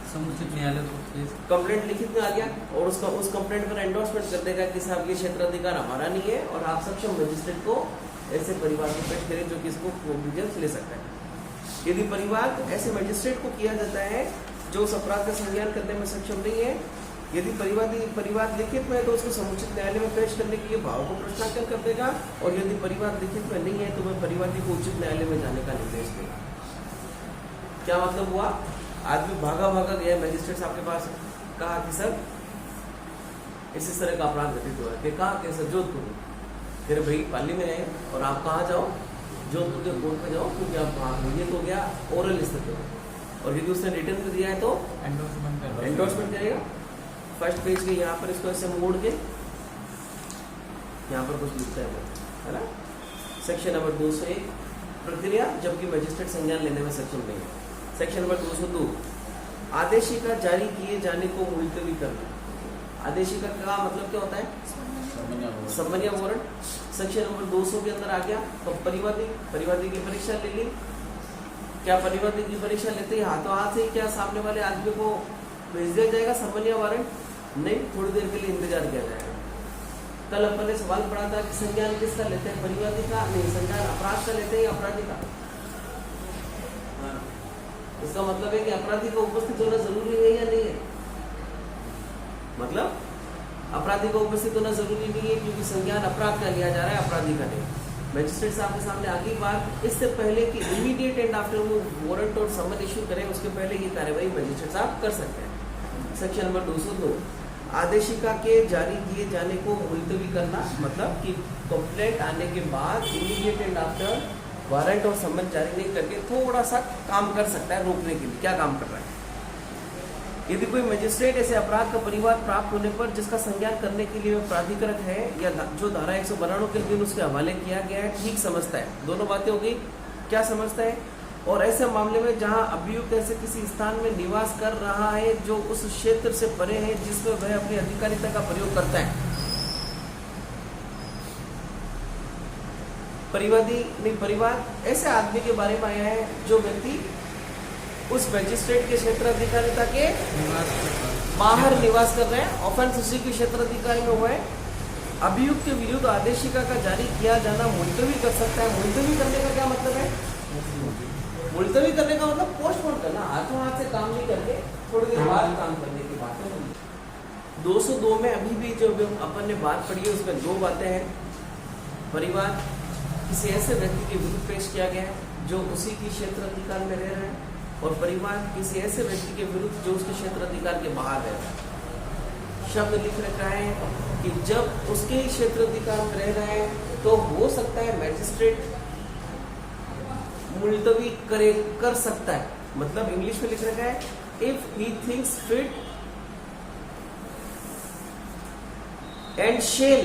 समुचित न्यायालय को पेश कंप्लेंट लिखित में आ गया और उसका उस कंप्लेंट पर एंडोर्समेंट कर देगा कि साहब ये क्षेत्राधिकार हमारा नहीं है और आप सक्षम मजिस्ट्रेट को ऐसे परिवार को पेश करें जो कि इसको कोग्निजेंस ले सकता है। यदि परिवार ऐसे मजिस्ट्रेट को किया जाता है जो उस अपराध का संज्ञान करने में सक्षम नहीं है, यदि परिवार लिखित में है तो उसको समुचित न्यायालय में पेश करने के लिए भाव को प्रश्नांकन कर देगा और यदि परिवार लिखित में नहीं है तो वह परिवादी को उचित न्यायालय में जाने का निर्देश देगा। क्या मतलब हुआ? आदमी भागा गया, मैजिस्ट्रेट आपके पास कहा कि सर इस तरह का अपराध घटित हुआ है, कि कहा कि सर जोधपुर, फिर भाई पाली में आए और आप कहाँ जाओ? जोधपुर के कोर्ट में जाओ, क्योंकि आप ये तो गया ओरल स्थिति और यदि उसने रिटर्न में दिया है तो एंडोर्समेंट करेगा। फर्स्ट पेज के यहाँ पर इसको ऐसे मोड़ के यहाँ पर कुछ लिखता है ना, सेक्शन नंबर 201 प्रक्रिया जबकि मजिस्ट्रेट संज्ञान लेने में सक्षम नहीं है। सेक्शन नंबर 202 आदेशिका जारी किए जाने को मुलतवी करना। आदेशिका का मतलब क्या होता है? समन्वय वारंट। सेक्शन नंबर 200 के अंदर आ गया तो परिवादी की परीक्षा ले ली। क्या परिवादी की परीक्षा लेते ही हाथों हाथ से क्या सामने वाले आदमी को भेज दिया जाएगा समन्वय वारंट? नहीं, थोड़ी देर के लिए इंतजार किया जाएगा। कल अपन ने सवाल पढ़ा था कि संज्ञान किसका लेते हैं? परिवादी का? नहीं, संज्ञान अपराध का लेते हैं या अपराधी का? इसका मतलब है कि अपराधी को उपस्थित होना जरूरी है या नहीं है? मतलब अपराधी को उपस्थित होना जरूरी नहीं है क्योंकि संज्ञान अपराध का लिया जा रहा है, अपराधी का नहीं। मैजिस्ट्रेट साहब के सामने आगे बात, इससे पहले कि इमीडिएट एंड आफ्टर वो वारंट और समन इश्यू करें उसके पहले ये कार्यवाही मैजिस्ट्रेट साहब कर सकते हैं। सेक्शन नंबर 202 आदेशिका के जारी किए जाने को मुलतवी करना, मतलब कि कंप्लेंट आने के बाद इमीडिएट एंड आफ्टर वारंट और समन जारी नहीं करके थोड़ा सा काम कर सकता है रोकने के लिए। क्या काम कर रहा है? यदि कोई मजिस्ट्रेट ऐसे अपराध का परिवार प्राप्त होने पर जिसका संज्ञान करने के लिए प्राधिकृत है या जो धारा 192 के दिन उसके हवाले किया गया है ठीक समझता है, दोनों बातें हो गई, क्या समझता है, और ऐसे मामले में जहां अभियुक्त ऐसे किसी स्थान में निवास कर रहा है जो उस क्षेत्र से परे है जिसमें वह अपनी अधिकारिता का प्रयोग करता है। परिवार ऐसे आदमी के बारे में आया है जो व्यक्ति उस मजिस्ट्रेट के क्षेत्राधिकारिता के बाहर निवास कर रहे हैं, ऑफेंस उसी के क्षेत्राधिकारी में हुआ है। अभियुक्त के विरुद्ध आदेशिका का जारी किया जाना मुलतवी कर सकता है। मुलतवी करने का क्या मतलब है? मुलतवी करने का मतलब पोस्टपोन करना, हाथों हाथ से काम नहीं करके थोड़ी देर बाद काम करने की बात है। 202 में अभी भी जो अपन ने बात पढ़ी है उसमें दो बातें हैं। परिवार किसी ऐसे व्यक्ति के विरुद्ध पेश किया गया है जो उसी की क्षेत्राधिकार में रह रहे हैं, और परिवार किसी ऐसे व्यक्ति के विरुद्ध जो उसके क्षेत्राधिकार के बाहर रह रहा है। शब्द लिख रखा है कि जब उसके ही क्षेत्राधिकार में रह रहे हैं तो हो सकता है मैजिस्ट्रेट मुलतवी कर सकता है। मतलब इंग्लिश में लिख रखा है if he thinks fit and shall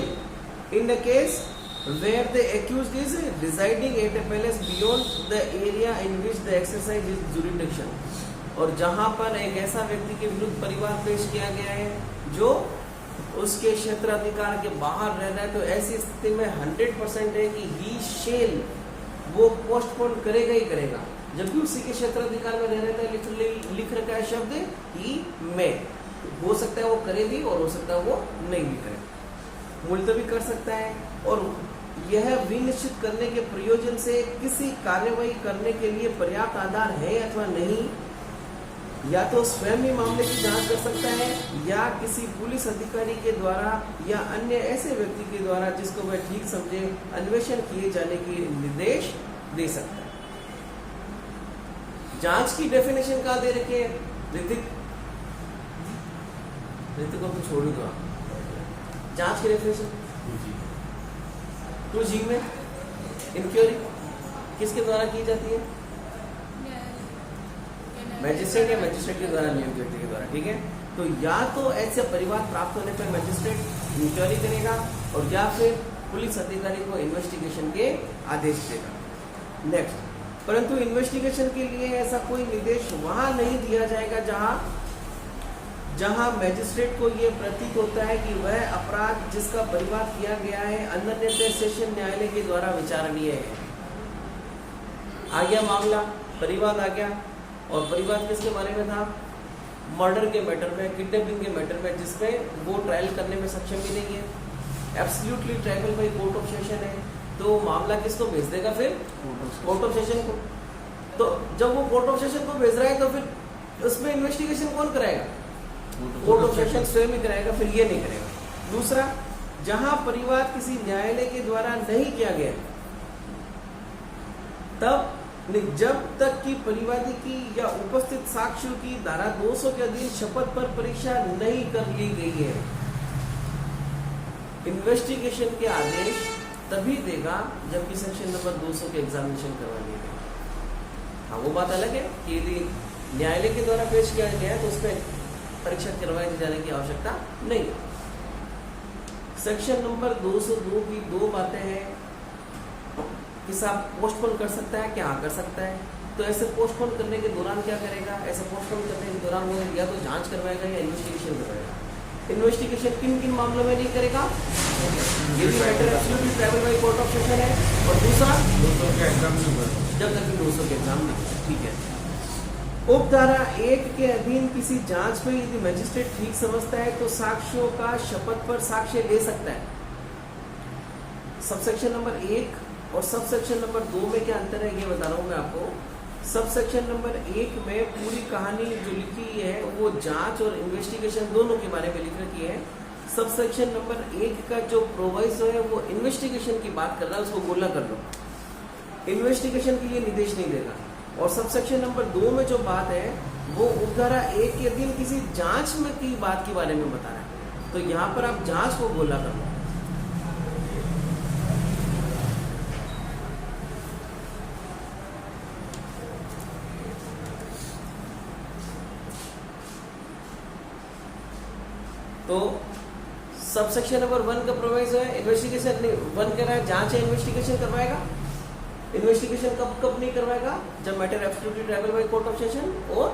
in the case where the accused is residing at a place beyond the area in which the exercise is jurisdiction। और जहां पर एक ऐसा व्यक्ति के विरुद्ध परिवार पेश किया गया है जो उसके क्षेत्राधिकार के बाहर रह रहा है, तो ऐसी स्थिति में 100% है कि ही शेल वो पोस्टपोन करेगा ही करेगा, जबकि उसी के क्षेत्राधिकार में रह रहा है। लिख रखा है शब्द ही में, हो सकता है वो करे भी और हो सकता है वो नहीं भी करे, मुलतवी कर सकता है। और यह विनिश्चित करने के प्रयोजन से किसी कार्यवाही करने के लिए पर्याप्त आधार है अथवा नहीं, या तो स्वयं ही मामले की जांच कर सकता है या किसी पुलिस अधिकारी के द्वारा या अन्य ऐसे व्यक्ति के द्वारा जिसको वह ठीक समझे अन्वेषण किए जाने के निर्देश दे सकता है। जांच की डेफिनेशन कहाँ दे रखी है? ऋतिक को तो छोड़ दो आप। जांच की डेफिनेशन 2G में इंक्वायरी किसके द्वारा की जाती है? मैजिस्ट्रेट या मैजिस्ट्रेट के द्वारा नियुक्त व्यक्ति के द्वारा। ठीक है, तो या तो ऐसे परिवार प्राप्त होने पर मैजिस्ट्रेट इंक्वायरी करेगा और या फिर पुलिस अधिकारी को इन्वेस्टिगेशन के आदेश देगा। नेक्स्ट, परंतु इन्वेस्टिगेशन के लिए ऐसा कोई निर्देश वहां नहीं दिया जाएगा जहां जहां मैजिस्ट्रेट को ये प्रतीत होता है कि वह अपराध जिसका परिवाद किया गया है अनन्यतः सेशन न्यायालय के द्वारा विचारणीय है। आ गया मामला, परिवाद आ गया। और परिवाद किसके बारे में था? मर्डर के मैटर में, किडनैपिंग के मैटर में, जिसमें वो ट्रायल करने में सक्षम भी नहीं है, absolutely triable by court of session है। तो मामला किसको भेज देगा फिर? कोर्ट ऑफ सेशन को। तो जब वो कोर्ट ऑफ सेशन को भेज रहा है तो फिर उसमें इन्वेस्टिगेशन कौन कराएगा? कोर्ट ऑफ सेशन स्वयं ही कराएगा, फिर ये नहीं करेगा। दूसरा, जहां परिवाद किसी न्यायालय के द्वारा नहीं किया गया तब जब तक कि परिवादी की या उपस्थित साक्ष्यों की धारा 200 के अधीन शपथ पर परीक्षा नहीं कर ली गई है, इन्वेस्टिगेशन के आदेश तभी देगा जबकि सेक्शन नंबर 200 के एग्जामिनेशन करवा लिया गया। हाँ, वो बात अलग है कि यदि न्यायालय के द्वारा पेश किया गया है तो उसमें परीक्षा करवाए जाने की आवश्यकता नहीं। सेक्शन नंबर 202 की दो बातें हैं कि साहब पोस्टपोन कर सकता है क्या? कर सकता है। तो ऐसे पोस्टपोन करने के दौरान क्या करेगा? ऐसे पोस्टपोन करने के दौरान वो या तो जांच करवाएगा या इन्वेस्टिगेशन करवाएगा। इन्वेस्टिगेशन किन किन मामलों में नहीं करेगा? यदि matter absolutely triable by court of session है, और दूसरा 200 के एग्जाम जब तक 200 के एग्जाम नहीं। ठीक है। उपधारा 1 के अधीन किसी जांच में यदि मजिस्ट्रेट ठीक समझता है तो साक्ष्यों का शपथ पर साक्ष्य ले सकता है। सबसेक्शन नंबर 1 और सबसेक्शन नंबर 2 में क्या अंतर है ये बता रहा हूं मैं आपको। सबसेक्शन नंबर 1 में पूरी कहानी जो लिखी है वो जांच और इन्वेस्टिगेशन दोनों के बारे में लिख रखी है। सबसेक्शन नंबर 1 का जो प्रोवाइजो है वो इन्वेस्टिगेशन की बात कर रहा है, उसको गोला कर लो, इन्वेस्टिगेशन के लिए निर्देश नहीं देगा। और सबसेक्शन नंबर 2 में जो बात है वो उपधारा 1 के अधीन किसी जांच में की बात के बारे में बता रहा है। तो यहाँ पर आप जांच को गोला कर लो। तो सबसेक्शन नंबर 1 का प्रोवाइज है इन्वेस्टिगेशन नहीं, 1 कह रहा है जांच है, इन्वेस्टिगेशन करवाएगा। इन्वेस्टिगेशन कब नहीं करवाएगा? जब matter absolutely triable by court of session और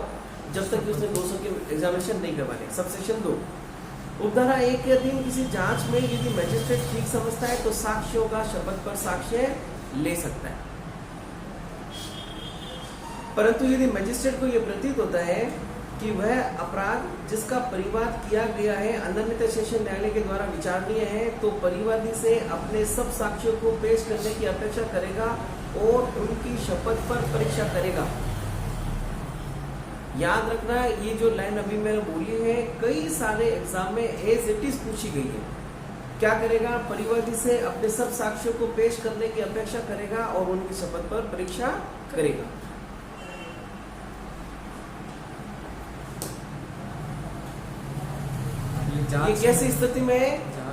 जब तक कि उसने 200 के एग्जामिनेशन नहीं करवाने। सबसेक्शन 2 उपधारा 1 के अधीन किसी जांच में यदि मैजिस्ट्रेट ठीक समझता है तो साक्ष्यों का शपथ पर साक्ष्य ले सकता है। परंतु यदि मैजिस्ट्रेट को यह प्रतीत होता है कि वह अपराध जिसका परिवाद किया गया है अनन्यतः सेशन न्यायालय के द्वारा विचारणीय है तो परिवादी से अपने सब साक्ष्यों को पेश करने की अपेक्षा करेगा और उनकी शपथ पर परीक्षा करेगा। याद रखना, ये जो लाइन अभी मैंने बोली है कई सारे एग्जाम में एज इट इज पूछी गई है। क्या करेगा? परिवादी से अपने सब साक्ष्यों को पेश करने की अपेक्षा करेगा और उनकी शपथ पर परीक्षा करेगा। ये कैसी स्थिति में है?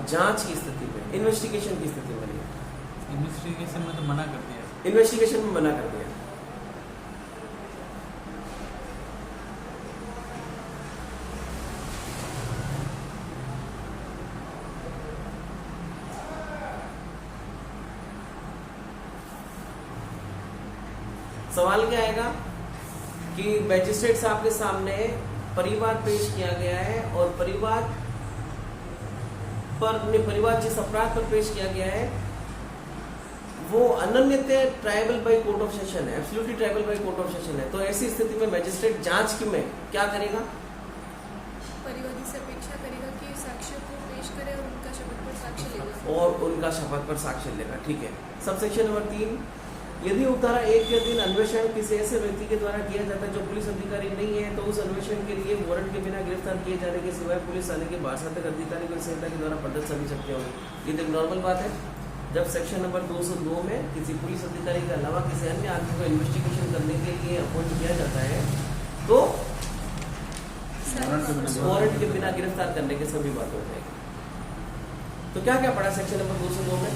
जांच की स्थिति में, इन्वेस्टिगेशन की स्थिति में नहीं। इन्वेस्टिगेशन में तो मना कर दिया। इन्वेस्टिगेशन में मना कर दिया। सवाल क्या आएगा कि मैजिस्ट्रेट साहब के सामने परिवाद पेश किया गया है और परिवाद जिस अपराध पर पेश किया गया है वो अनन्यतः triable by court of session है, absolutely triable by court of session है। तो ऐसी स्थिति में मैजिस्ट्रेट जांच की में क्या करेगा? परिवादी से अपेक्षा करेगा कि साक्ष्यों को पेश करे और उनका शपथ पर साक्ष्य लेगा। और उनका शपथ पर साक्ष्य लेगा। ठीक है। सबसेक्शन नंबर 3, यदि उपधारा 1 के अधीन अन्वेषण किसी ऐसे व्यक्ति के द्वारा किया जाता है जो पुलिस अधिकारी नहीं है तो उस अन्वेषण के लिए वारंट के बिना गिरफ्तार किए जाने के सिवाय पुलिस थाने के बासातक अधिकारी को संहिता के द्वारा प्रदत्त सभी शक्ति होगी। ये तो नॉर्मल बात है। जब सेक्शन नंबर 202 में किसी पुलिस अधिकारी के अलावा किसी अन्य आदमी को इन्वेस्टिगेशन करने के लिए अपॉइंट किया जाता है तो वारंट के बिना गिरफ्तार करने के सभी बात हो जाएगी। तो क्या क्या पढ़ा सेक्शन नंबर 202 में?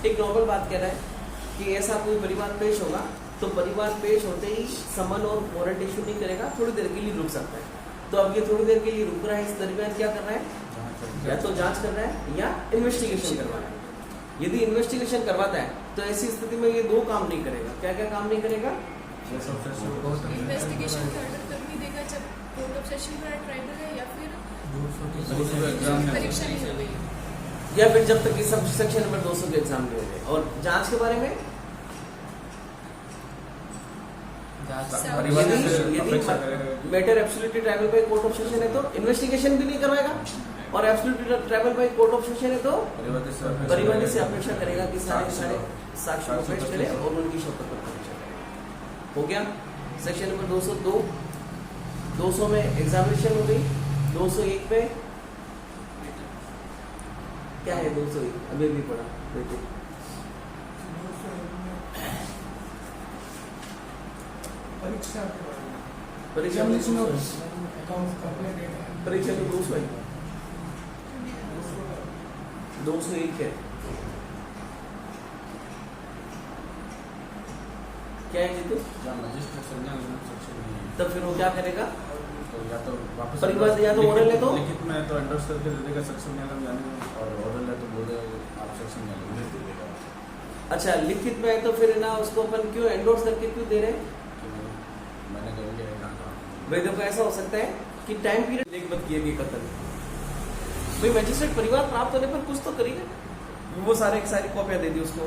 एक नॉर्मल बात कह रहा है कि ऐसा कोई परिवाद पेश होगा तो परिवाद पेश होते ही समन और वारंट इशू नहीं करेगा, थोड़ी देर के लिए रुक सकता है। तो अब ये थोड़ी देर के लिए रुक रहा है, इस दरमियान क्या कर रहा है? या तो जांच कर रहा है या इन्वेस्टिगेशन करवा रहा है। यदि इन्वेस्टिगेशन करवाता है तो ऐसी स्थिति में ये दो काम नहीं करेगा। क्या क्या काम नहीं करेगा? इन्वेस्टिगेशन का ऑर्डर कर नहीं देगा लगेगा जब कोर्ट ऑफ सेशन का ट्राइबल है या फिर 200 के एग्जाम में परीक्षा नहीं हो गई। या फिर जब तक कि सब सेक्शन नंबर 200 के एग्जाम नहीं हो गए। और जांच के बारे में परिवार से अपेक्षा करेगा यदि matter absolutely triable by court of session है तो इन्वेस्टिगेशन भी नहीं करवाएगा, और absolutely triable by court of session है तो परिवादी से अपेक्षा करेगा कि सारे के सारे साक्ष्य को पेश करें और उनकी शपथ पर परीक्षा करें। हो गया सेक्शन नंबर 202। 200 में एग्जामिनेशन हो गई। 201 पे क्या है? 201 अभी भी पढ़ा बेटे। परीक्षा के बारे में परीक्षा एग्जामिनेशन ऑफ अकाउंट्स कंप्लीट है। परीक्षा तो 200 है, 201 है। क्या है जीतू? मजिस्ट्रेट संज्ञा लेना सक्षम नहीं है, तब फिर वो क्या करेगा? तो या तो वापस परिवार या तो ऑर्डर ले तो लिखित में तो एंडोर्स करके दे देगा सक्षम न्यायालय में जाने में, और ऑर्डर ले तो बोल देगा आप सक्षम न्यायालय में दे देगा। अच्छा लिखित में है तो फिर ना उसको अपन क्यों एंडोर्स करके क्यों दे रहे हैं? मैंने कभी कहा भाई देखो ऐसा हो सकता है कि टाइम पीरियड लेखबद्ध किए गए कथन, भाई मजिस्ट्रेट परिवार प्राप्त होने पर कुछ तो करेगा, वो सारे की सारी कॉपियां दे दी उसको।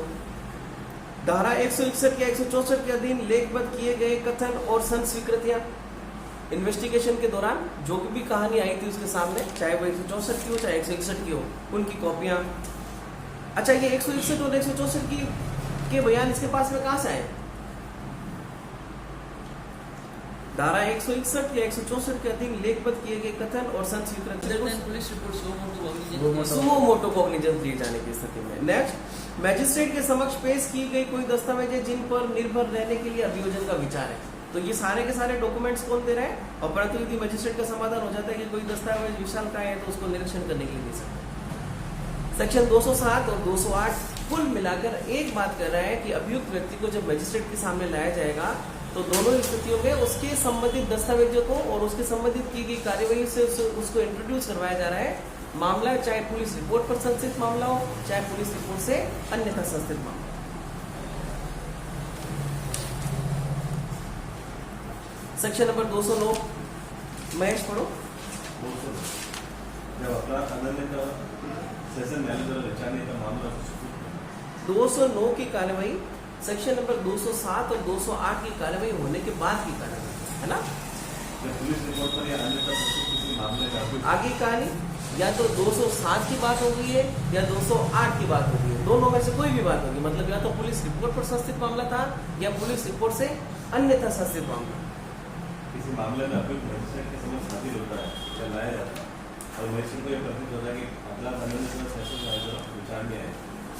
धारा 161 या 164 के अधीन लेखबद्ध किए गए कथन और संस्वीकृतियां इन्वेस्टिगेशन के दौरान जो भी कहानी आई थी उसके सामने, चाहे वो 164 की हो चाहे 161 की हो, उनकी कॉपियां। अच्छा ये 161 और 164 के बयान इसके पास में कहां से आए? धारा 161 या 164 के अधीन लेखबद्ध किए गए कथन और संस्वीकृतियां police report suo motu cognizance दिए जाने की स्थिति में। नेक्स्ट मैजिस्ट्रेट के समक्ष पेश की गई कोई दस्तावेज है जिन पर निर्भर रहने के लिए अभियोजन का विचार है, तो ये सारे के सारे डॉक्यूमेंट्स कौन दे रहे हैं? और परंतु यदि मैजिस्ट्रेट का समाधान हो जाता है कि कोई दस्तावेज विशाल का है तो उसको निरीक्षण करने के लिए दे सकते हैं। सेक्शन 207 और 208 कुल मिलाकर एक बात कर रहा है कि अभियुक्त व्यक्ति को जब मैजिस्ट्रेट के सामने लाया जाएगा तो दोनों स्थितियों में उसके संबंधित दस्तावेजों को और उसके संबंधित की गई कार्यवाही से उसको इंट्रोड्यूस करवाया जा रहा है। मामला चाहे पुलिस रिपोर्ट पर संस्थित मामला हो चाहे पुलिस रिपोर्ट से अन्यथा संस्थित मामला। सेक्शन नंबर 209 महेश पढ़ो। जब अपराध अदालत का सेशन न्यायालय द्वारा रचाने का मामला 209 की कार्यवाही सेक्शन नंबर 207 और 208 की कार्यवाही होने के बाद की कार्यवाही है ना। जब पुलिस रिपोर्ट पर या अन्यथा प्रस्तुत किसी मामले का आगे कहानी या तो 207 की बात हो गई है या 208 की बात हो गई है, दोनों में से कोई भी बात होगी, मतलब या तो पुलिस रिपोर्ट पर संस्थित मामला था या पुलिस रिपोर्ट से अन्यथा संस्थित मामला। किसी मामले में अभियुक्त मजिस्ट्रेट के समक्ष हाजिर होता है या लाया जाता है और मजिस्ट्रेट को यह प्रतीत होता है कि अपराध अदालत द्वारा सेशन न्यायालय द्वारा विचार में है,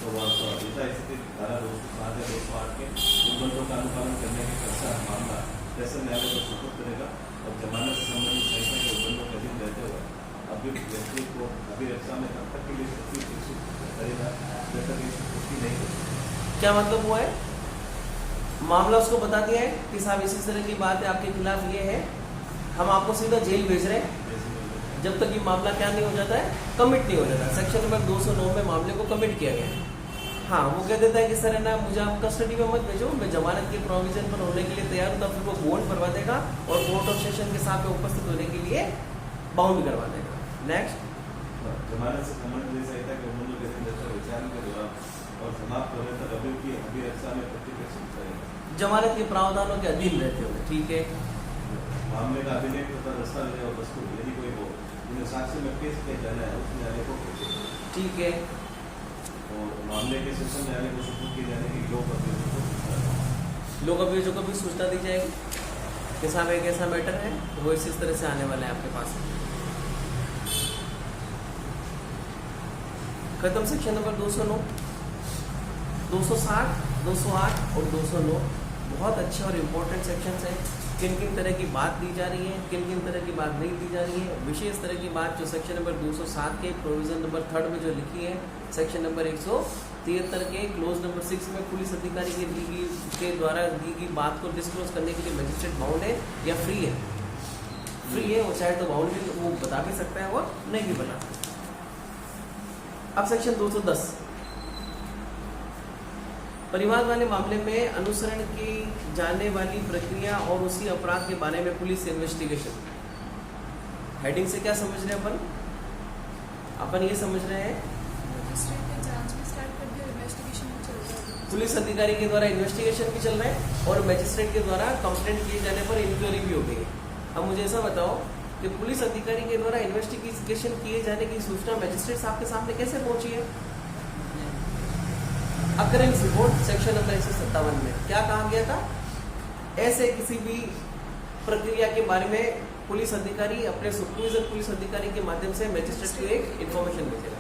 तो वह ऐसा स्थिति धारा 207 या 208 के उपबंधों का अनुपालन करने के पश्चात मामला सेशन न्यायालय को सुपुर्द करेगा और जमानत से संबंधित संहिता के उपबंधों के अधीन रहते हुए अभियुक्त व्यक्ति को अभिरक्षा में तब तक के लिए करेगा जब तक इसकी पुष्टि नहीं होती। क्या मतलब हुआ है? मामला उसको बता दिया है कि साहब इसी तरह की बात है आपके खिलाफ ये है, हम आपको सीधा जेल भेज रहे हैं जब तक ये मामला क्या नहीं हो जाता है, कमिट नहीं हो जाता। सेक्शन नंबर 209 में मामले को कमिट किया गया है। हाँ वो कह देता है कि सर है ना मुझे आप कस्टडी में मत भेजो, मैं जमानत के प्रोविजन पर होने के लिए तैयार हूँ, तब फिर वो बॉन्ड भरवा देगा और कोर्ट ऑफ सेशन के साथ उपस्थित होने के लिए बाउंड करवा देगा। नेक्स्ट जमानत से संबंधित संहिता के उपबंधों के अधीन विचार के दौरान और समाप्त होने तक अभियुक्त की अभिरक्षा में प्रतिपक्ष करेगा जमानत के प्रावधानों के अधीन रहते हुए। ठीक है। मामले का अभिलेख तथा दस्तावेज और वस्तु यदि कोई हो जिन्हें साक्ष्य में पेश किया जाना है उस न्यायालय को ठीक है। और मामले के सेशन न्यायालय को सुपुर्द किए जाने की लोक अभियोजकों को लोग अभियोजकों को भी सूचना दी जाएगी कि साहब एक ऐसा मैटर है, वो इस तरह से आने वाला है आपके पास। खत्म सेक्शन नंबर 209, 260, 208 और 209 बहुत अच्छे और इम्पोर्टेंट सेक्शंस हैं। किन किन तरह की बात दी जा रही है, किन किन तरह की बात नहीं दी जा रही है। विशेष तरह की बात जो सेक्शन नंबर 207 के प्रोविजन नंबर 3 में जो लिखी है, सेक्शन नंबर 173 के क्लोज नंबर 6 में पुलिस अधिकारी के द्वारा दी गई बात को डिस्क्लोज करने के लिए मजिस्ट्रेट बाउंड है या फ्री है। फ्री है, वो चाहे तो बाउंड भी वो बता भी सकता है और नहीं भी बता सकता। अब सेक्शन 210 परिवाद वाले मामले में अनुसरण की जाने वाली प्रक्रिया और उसी अपराध के बारे में पुलिस इन्वेस्टिगेशन। हेडिंग से क्या समझ रहे हैं अपन ये समझ रहे हैं मजिस्ट्रेट ने जांच भी स्टार्ट कर दी और इन्वेस्टिगेशन भी चल रहा है। पुलिस अधिकारी के द्वारा इन्वेस्टिगेशन भी चल रहा है और मैजिस्ट्रेट के द्वारा कंप्लेंट किए जाने पर इंक्वायरी भी हो गई है। अब मुझे ऐसा बताओ कि पुलिस अधिकारी के द्वारा इन्वेस्टिगेशन किए जाने की सूचना मैजिस्ट्रेट साहब के सामने कैसे पहुंची है? अकरेंस रिपोर्ट सेक्शन नंबर 157 में क्या कहा गया था? ऐसे किसी भी प्रक्रिया के बारे में पुलिस अधिकारी अपने सुपरवाइजर पुलिस अधिकारी के माध्यम से मैजिस्ट्रेट को एक इन्फॉर्मेशन भेजेगा।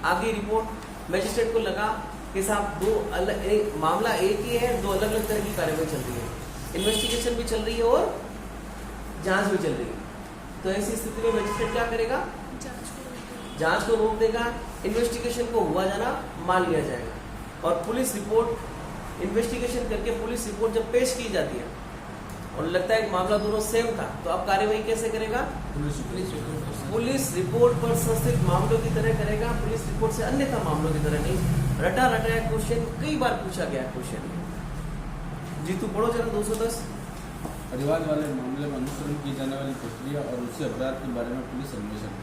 आगे रिपोर्ट मैजिस्ट्रेट को लगा कि साहब मामला एक ही है, दो अलग अलग तरह की कार्रवाई चल रही है, इन्वेस्टिगेशन भी चल रही है और जांच भी चल रही है। तो ऐसी स्थिति में मैजिस्ट्रेट क्या करेगा? जांच को रोक देगा, इन्वेस्टिगेशन को हुआ जाना मान लिया जाएगा और पुलिस रिपोर्ट इन्वेस्टिगेशन करके पुलिस रिपोर्ट जब पेश की जाती है और लगता है कि मामला दोनों सेम था, तो अब कार्यवाही कैसे करेगा? पुलिस रिपोर्ट पर संस्थित मामलों की तरह करेगा, पुलिस रिपोर्ट से अन्यथा मामलों की तरह नहीं। रटा रटाया क्वेश्चन कई बार पूछा गया क्वेश्चन। जीतू पढ़ो जरा 210। परिवाद वाले मामले में अनुसरण की जाने वाली प्रक्रिया और उसी अपराध के बारे में पुलिस अन्वेषण।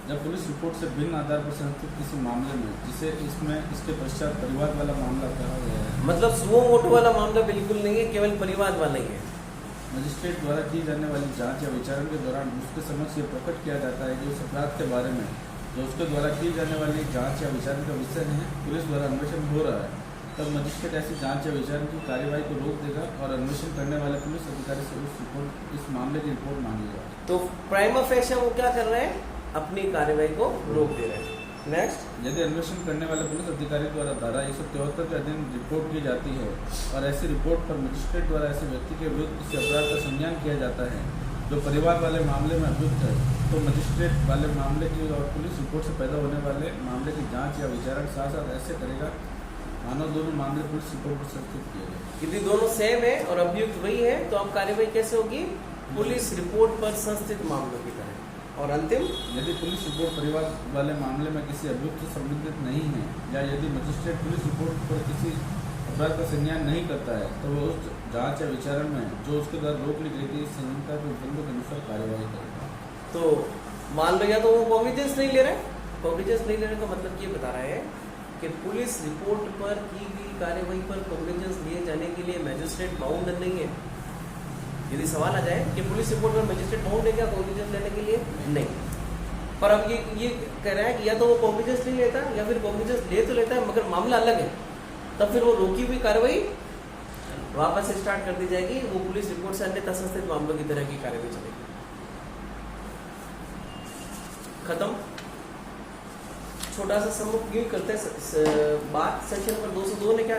जब पुलिस रिपोर्ट से भिन्न आधार पर संस्थित किसी मामले में जिसे इसके पश्चात परिवाद वाला मामला कहा गया है, मतलब सुओ मोटो वाला मामला बिल्कुल नहीं है, केवल परिवाद वाला ही है। मजिस्ट्रेट द्वारा की जाने वाली जांच या विचारण के दौरान उसके समक्ष ये प्रकट किया जाता है कि उस अपराध के बारे में जो उसके द्वारा की जाने वाली जांच या विचारण का विषय है, पुलिस द्वारा अन्वेषण हो रहा है, तब मजिस्ट्रेट ऐसी जांच या विचारण की कार्यवाही को रोक देगा और अन्वेषण करने वाले पुलिस अधिकारी से इस मामले की रिपोर्ट मांगेगा। तो प्राइमा फेशिया वो क्या कर रहे हैं? अपनी कार्यवाही को रोक दे रहे हैं। नेक्स्ट, यदि अन्वेषण करने वाले पुलिस अधिकारी द्वारा धारा 173 के अधीन रिपोर्ट की जाती है और ऐसी रिपोर्ट पर मजिस्ट्रेट द्वारा ऐसे व्यक्ति के विरुद्ध किसी अपराध का संज्ञान किया जाता है जो परिवाद वाले मामले में अभियुक्त है, तो मजिस्ट्रेट वाले मामले की और पुलिस रिपोर्ट से पैदा होने वाले मामले की जांच या विचारण साथ साथ ऐसे करेगा मानो दोनों मामले पुलिस रिपोर्ट पर संस्थित किए गए। यदि दोनों सेम है और अभियुक्त वही है तो अब कार्यवाही कैसे होगी? पुलिस रिपोर्ट पर संस्थित मामलों की तरह। और अंतिम, यदि पुलिस रिपोर्ट परिवाद वाले मामले में किसी अभियुक्त से संबंधित नहीं है या यदि मजिस्ट्रेट पुलिस रिपोर्ट पर किसी अपराध का संज्ञान नहीं करता है तो वह उस जांच या विचारण में जो उसके द्वारा रोक ली गई थी इस संहिता के उपबंधों के अनुसार कार्यवाही करेगा। तो मान लो या तो वो कॉग्निजेंस नहीं ले रहे, कॉग्निजेंस नहीं लेने का मतलब ये बता रहा है कि पुलिस रिपोर्ट पर की गई कार्यवाही पर कॉग्निजेंस लिए जाने के लिए मैजिस्ट्रेट बाउंड नहीं है। यदि सवाल आ जाए कि पुलिस रिपोर्ट पर मैजिस्ट्रेट बाउंड है क्या कॉग्निजेंस लेने के लिए? नहीं। पर अब ये कह रहा है कि या तो वो कॉग्निजेंस नहीं लेता या फिर कॉग्निजेंस ले तो लेता है मगर मामला अलग है, तब फिर वो रोकी हुई कार्रवाई वापस से स्टार्ट कर दी जाएगी। वो पुलिस रिपोर्ट से अन्य संस्थित मामलों की तरह की कार्रवाई चलेगी। खत्म। छोटा सा समूह क्यों करते हैं बात। सेक्शन नंबर 202 ने क्या